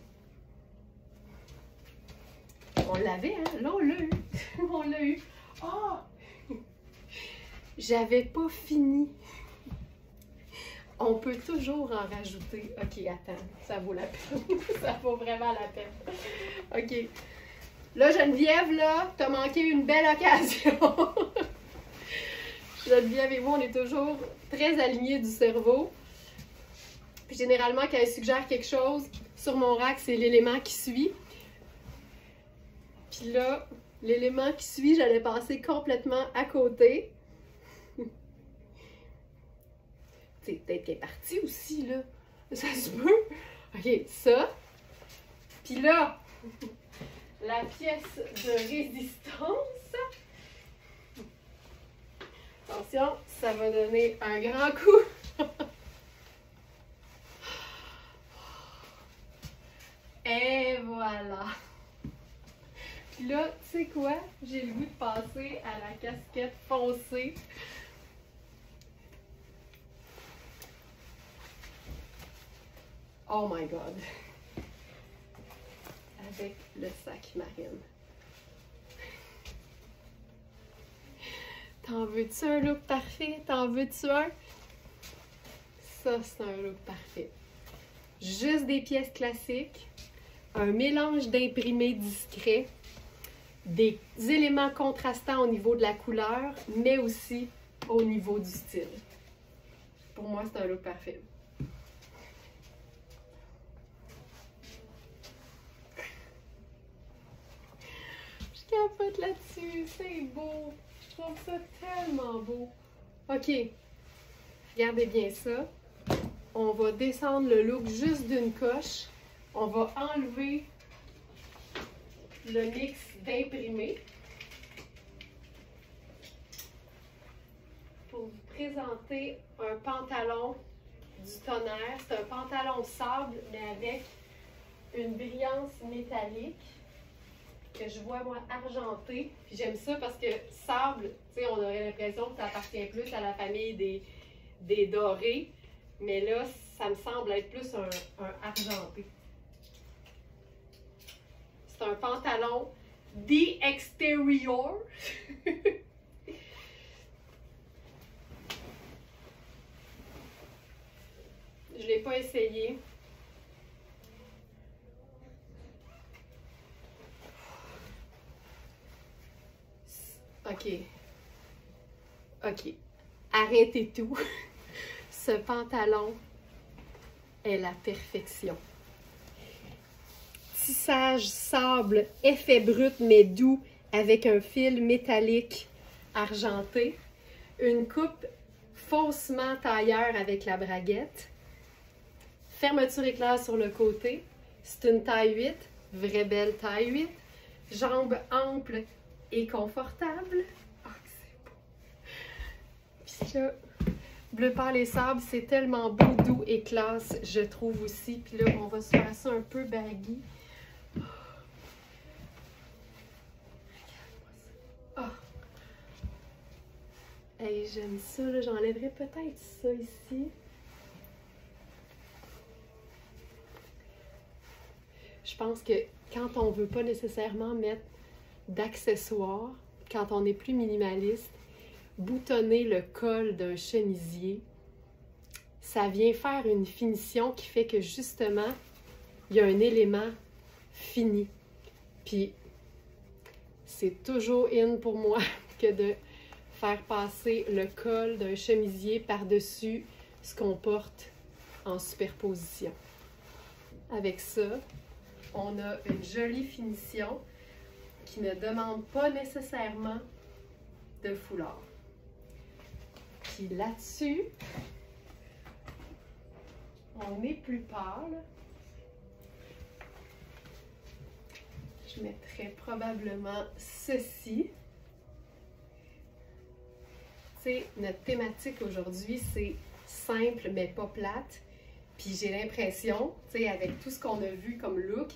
On l'avait, hein? Là, on l'a eu. On l'a eu. Oh! J'avais pas fini. On peut toujours en rajouter. OK, attends. Ça vaut la peine. Ça vaut vraiment la peine. OK. Là, Geneviève, là, t'as manqué une belle occasion. Geneviève et moi, on est toujours très alignés du cerveau. Puis généralement, quand elle suggère quelque chose, sur mon rack, c'est l'élément qui suit. Puis là, l'élément qui suit, j'allais passer complètement à côté. C'est peut-être qu'elle est partie aussi, là. Ça se peut. OK, ça. Puis là, la pièce de résistance. Attention, ça va donner un grand coup. Et voilà. Puis là, tu sais quoi? J'ai le goût de passer à la casquette foncée. Oh my God! Avec le sac marine. T'en veux-tu un look parfait? T'en veux-tu un? Ça, c'est un look parfait. Juste des pièces classiques, un mélange d'imprimés discrets, des éléments contrastants au niveau de la couleur, mais aussi au niveau du style. Pour moi, c'est un look parfait. Je capote là-dessus, c'est beau. Je trouve ça tellement beau. OK, regardez bien ça. On va descendre le look juste d'une coche. On va enlever le mix d'imprimés pour vous présenter un pantalon du tonnerre. C'est un pantalon sable, mais avec une brillance métallique que je vois, moi, argenté. Puis j'aime ça parce que sable, tu sais, on aurait l'impression que ça appartient plus à la famille des dorés. Mais là, ça me semble être plus un argenté. C'est un pantalon The Exterior. Je ne l'ai pas essayé. OK. OK. Arrêtez tout. Ce pantalon est la perfection. Tissage sable, effet brut mais doux avec un fil métallique argenté. Une coupe faussement tailleur avec la braguette. Fermeture éclair sur le côté. C'est une taille 8, vraie belle taille 8. Jambes amples et confortables. Oh, c'est beau. Puis là, bleu pâle et sable, c'est tellement beau, doux et classe, je trouve aussi. Puis là, on va se faire ça un peu baggy. Oh. Hey, j'aime ça, là. J'enlèverais peut-être ça ici. Je pense que quand on veut pas nécessairement mettre d'accessoires, quand on est plus minimaliste, boutonner le col d'un chemisier, ça vient faire une finition qui fait que justement, il y a un élément fini. Puis, c'est toujours in pour moi que de faire passer le col d'un chemisier par-dessus ce qu'on porte en superposition. Avec ça, on a une jolie finition qui ne demande pas nécessairement de foulard. Puis là-dessus, on est plus pâle. Je mettrais probablement ceci. Tu sais, notre thématique aujourd'hui, c'est simple mais pas plate. Puis j'ai l'impression, tu sais, avec tout ce qu'on a vu comme look,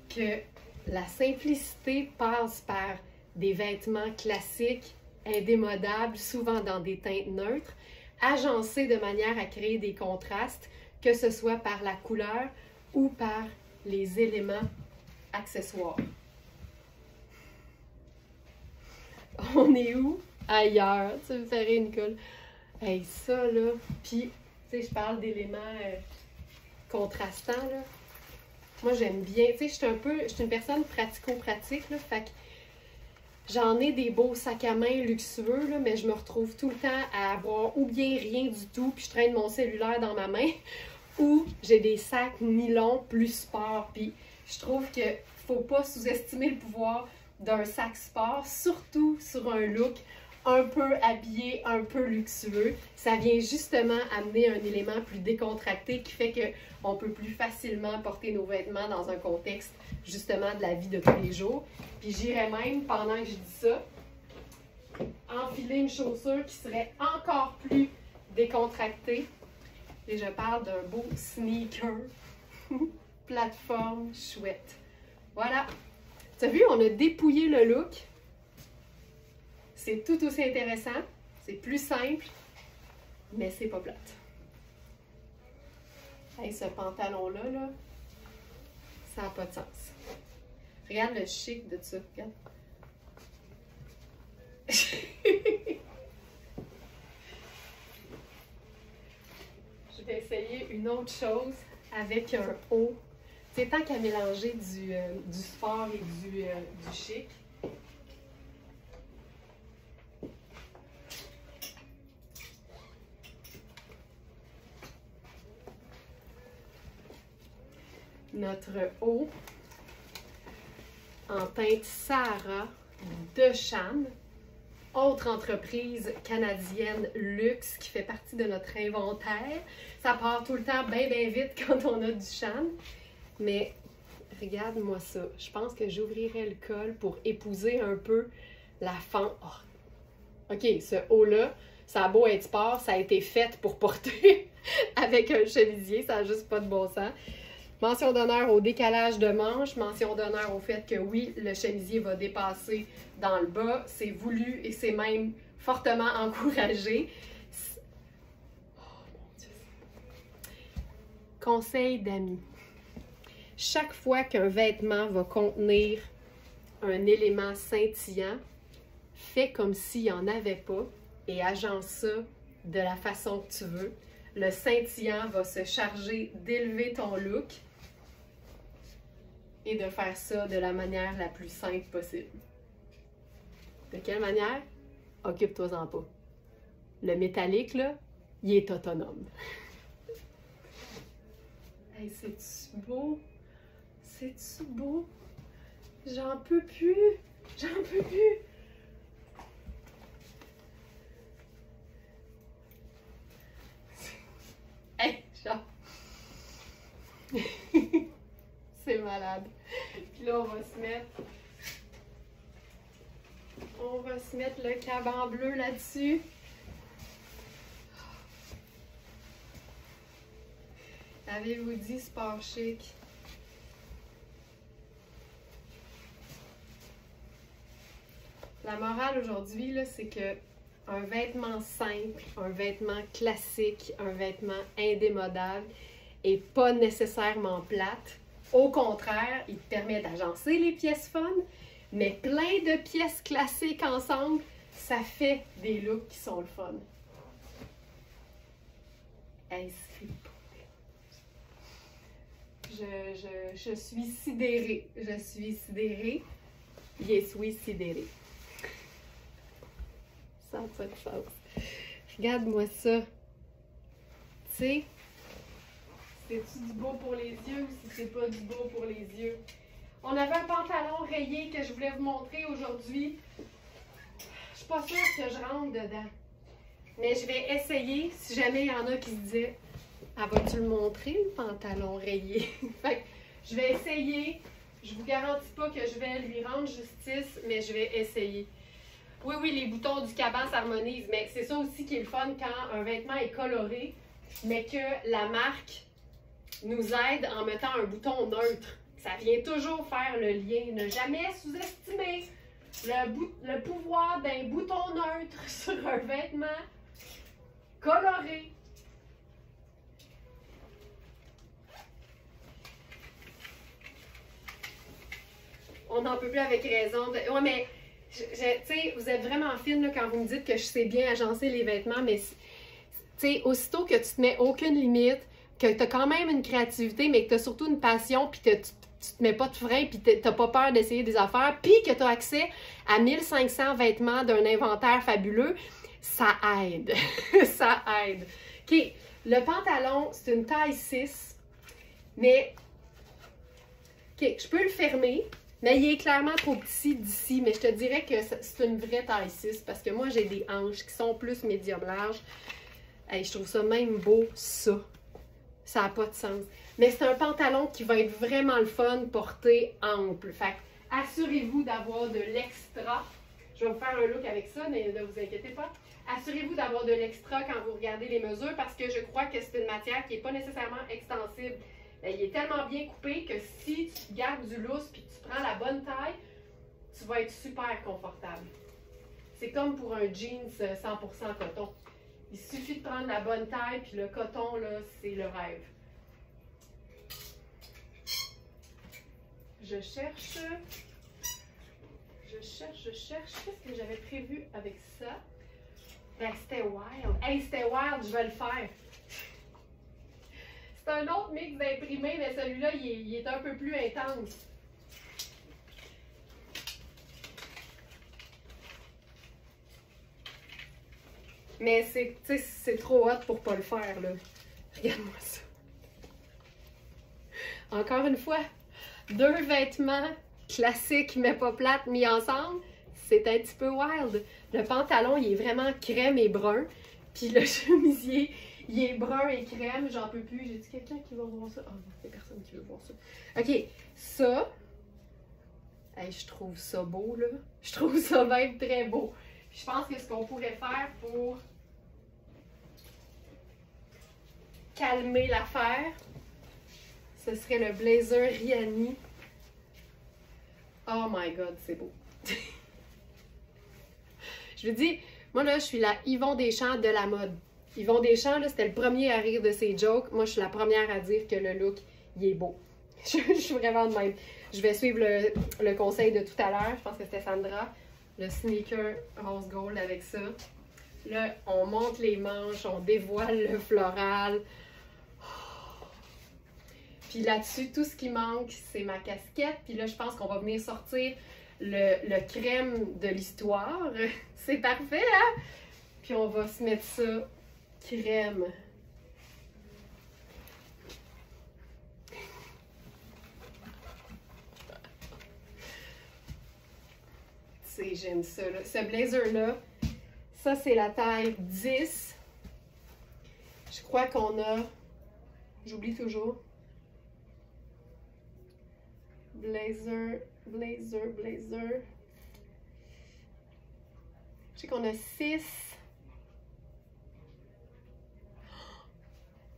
que la simplicité passe par des vêtements classiques, indémodables, souvent dans des teintes neutres, agencés de manière à créer des contrastes, que ce soit par la couleur ou par les éléments accessoires. On est où? Ailleurs. Tu me ferais une colle. Hey, ça, là. Puis, tu sais, je parle d'éléments contrastants, là. Moi, j'aime bien. Tu sais, je suis une personne pratico-pratique, là. Fait que j'en ai des beaux sacs à main luxueux, là, mais je me retrouve tout le temps à avoir ou bien rien du tout, puis je traîne mon cellulaire dans ma main, ou j'ai des sacs nylon plus sport. Puis, je trouve que faut pas sous-estimer le pouvoir d'un sac sport, surtout sur un look un peu habillé, un peu luxueux. Ça vient justement amener un élément plus décontracté qui fait qu'on peut plus facilement porter nos vêtements dans un contexte justement de la vie de tous les jours. Puis j'irais même, pendant que je dis ça, enfiler une chaussure qui serait encore plus décontractée. Et je parle d'un beau sneaker, plateforme chouette. Voilà. Tu as vu, on a dépouillé le look. C'est tout aussi intéressant. C'est plus simple, mais c'est pas plate. Hey, ce pantalon-là, là, ça n'a pas de sens. Regarde le chic de ça. Regarde. Je vais essayer une autre chose avec un haut. C'est tant qu'à mélanger du sport et du chic. Notre haut en teinte Sahara de Cham, autre entreprise canadienne luxe qui fait partie de notre inventaire. Ça part tout le temps bien vite quand on a du Cham. Mais regarde-moi ça. Je pense que j'ouvrirais le col pour épouser un peu la fente. Oh. OK, ce haut-là, ça a beau être sport, ça a été fait pour porter avec un chemisier. Ça n'a juste pas de bon sens. Mention d'honneur au décalage de manches. Mention d'honneur au fait que oui, le chemisier va dépasser dans le bas. C'est voulu et c'est même fortement encouragé. Oh mon Dieu. Conseil d'amis. Chaque fois qu'un vêtement va contenir un élément scintillant, fais comme s'il n'y en avait pas et agence ça de la façon que tu veux. Le scintillant va se charger d'élever ton look et de faire ça de la manière la plus simple possible. De quelle manière? Occupe-toi-en pas. Le métallique, là, il est autonome. Hey, c'est-tu beau? C'est-tu beau? J'en peux plus! J'en peux plus! Hey, genre! C'est malade. Puis là, on va se mettre le caban bleu là-dessus. Avez-vous dit sport chic? La morale aujourd'hui, c'est que un vêtement simple, un vêtement classique, un vêtement indémodable et pas nécessairement plate. Au contraire, il te permet d'agencer les pièces fun, mais plein de pièces classiques ensemble, ça fait des looks qui sont le fun. Hey, je suis sidérée. Je suis sidérée. Je suis sidérée. Ça n'a pas de sens. Regarde-moi ça. Tu sais, c'est-tu du beau pour les yeux ou si c'est pas du beau pour les yeux? On avait un pantalon rayé que je voulais vous montrer aujourd'hui. Je suis pas sûre que je rentre dedans. Mais je vais essayer, si jamais il y en a qui se disaient « Ah, vas-tu le montrer, le pantalon rayé? » Fait que je vais essayer. Je vous garantis pas que je vais lui rendre justice, mais je vais essayer. Oui, oui, les boutons du caban s'harmonisent, mais c'est ça aussi qui est le fun quand un vêtement est coloré, mais que la marque nous aide en mettant un bouton neutre. Ça vient toujours faire le lien. Ne jamais sous-estimer le pouvoir d'un bouton neutre sur un vêtement coloré. On n'en peut plus avec raison. Ouais, mais, tu sais, vous êtes vraiment fine là, quand vous me dites que je sais bien agencer les vêtements, mais, tu sais, aussitôt que tu te mets aucune limite, que tu as quand même une créativité, mais que tu as surtout une passion, puis que tu te mets pas de frein, puis tu n'as pas peur d'essayer des affaires, puis que tu as accès à 1500 vêtements d'un inventaire fabuleux, ça aide. Ça aide. OK, le pantalon, c'est une taille 6, mais, OK, je peux le fermer. Mais il est clairement trop petit d'ici, mais je te dirais que c'est une vraie taille 6 parce que moi, j'ai des hanches qui sont plus médium large. Hey, je trouve ça même beau, ça. Ça n'a pas de sens. Mais c'est un pantalon qui va être vraiment le fun porté ample. Fait assurez-vous d'avoir de l'extra. Je vais vous faire un look avec ça, mais ne vous inquiétez pas. Assurez-vous d'avoir de l'extra quand vous regardez les mesures parce que je crois que c'est une matière qui n'est pas nécessairement extensible. Il est tellement bien coupé que si tu gardes du lousse et que tu prends la bonne taille, tu vas être super confortable. C'est comme pour un jeans 100% coton. Il suffit de prendre la bonne taille puis le coton, là, c'est le rêve. Je cherche. Qu'est-ce que j'avais prévu avec ça? Ben, c'était wild. Hey, c'était wild, je vais le faire. C'est un autre mix d'imprimé, mais celui-là, il est un peu plus intense. Mais c'est trop hot pour pas le faire, là. Regarde-moi ça. Encore une fois, deux vêtements classiques, mais pas plates, mis ensemble, c'est un petit peu wild. Le pantalon, il est vraiment crème et brun. Puis le chemisier, il est brun et crème, j'en peux plus. J'ai dit quelqu'un qui va voir ça? Ah non, il n'y a personne qui veut voir ça. OK, ça, hey, je trouve ça beau, là. Je trouve ça même très beau. Puis je pense que ce qu'on pourrait faire pour calmer l'affaire, ce serait le blazer Rihanni. Oh my God, c'est beau. Je vous dis, moi là, je suis la Yvon Deschamps de la mode. Yvon Deschamps, là, c'était le premier à rire de ses jokes. Moi, je suis la première à dire que le look, il est beau. Je suis vraiment de même. Je vais suivre le conseil de tout à l'heure. Je pense que c'était Sandra. Le sneaker rose gold avec ça. Là, on monte les manches, on dévoile le floral. Puis là-dessus, tout ce qui manque, c'est ma casquette. Puis là, je pense qu'on va venir sortir le crème de l'histoire. C'est parfait, hein? Puis on va se mettre ça crème. J'aime ça, là. Ce blazer-là, ça, c'est la taille 10. Je crois qu'on a... J'oublie toujours. Blazer. Je sais qu'on a 6.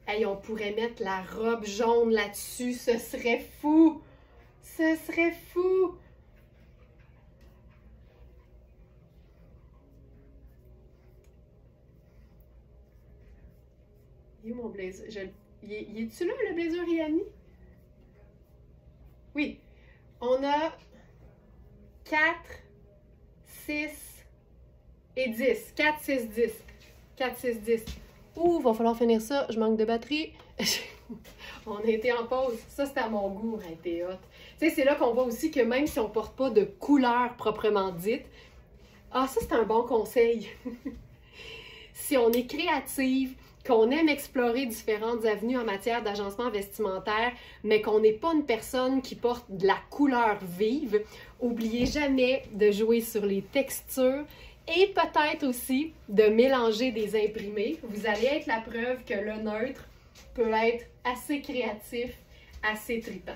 Hey, on pourrait mettre la robe jaune là-dessus. Ce serait fou. Ce serait fou. Il est où mon blazer? Il est-tu là, le blazer Rihanna? Oui. On a 4, 6 et 10. 4, 6, 10. 4, 6, 10. Ouh, va falloir finir ça. Je manque de batterie. On a été en pause. Ça, c'était à mon goût, elle était hot. Tu sais, c'est là qu'on voit aussi que même si on ne porte pas de couleur proprement dite, ah, ça, c'est un bon conseil. Si on est créative, qu'on aime explorer différentes avenues en matière d'agencement vestimentaire, mais qu'on n'est pas une personne qui porte de la couleur vive, oubliez jamais de jouer sur les textures et peut-être aussi de mélanger des imprimés. Vous allez être la preuve que le neutre peut être assez créatif, assez trippant.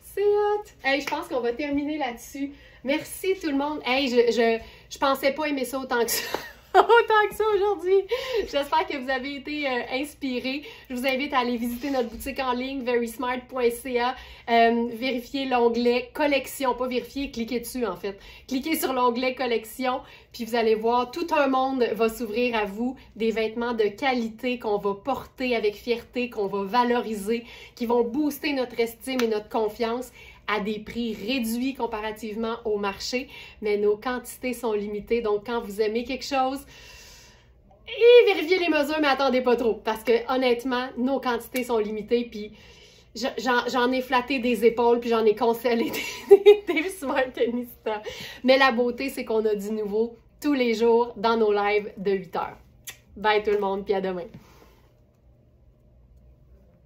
C'est hot! Hey, je pense qu'on va terminer là-dessus. Merci tout le monde. Hey, je pensais pas aimer ça autant que ça. Autant que ça aujourd'hui. J'espère que vous avez été inspirés. Je vous invite à aller visiter notre boutique en ligne, verysmart.ca. Vérifiez l'onglet collection. Pas vérifier, cliquez dessus en fait. Cliquez sur l'onglet collection, puis vous allez voir, tout un monde va s'ouvrir à vous. Des vêtements de qualité qu'on va porter avec fierté, qu'on va valoriser, qui vont booster notre estime et notre confiance à des prix réduits comparativement au marché, mais nos quantités sont limitées. Donc, quand vous aimez quelque chose, vérifiez les mesures, mais attendez pas trop, parce que honnêtement, nos quantités sont limitées, puis j'en ai flatté des épaules, puis j'en ai consolé des Smartista. Mais la beauté, c'est qu'on a du nouveau tous les jours dans nos lives de 8 heures. Bye tout le monde, puis à demain!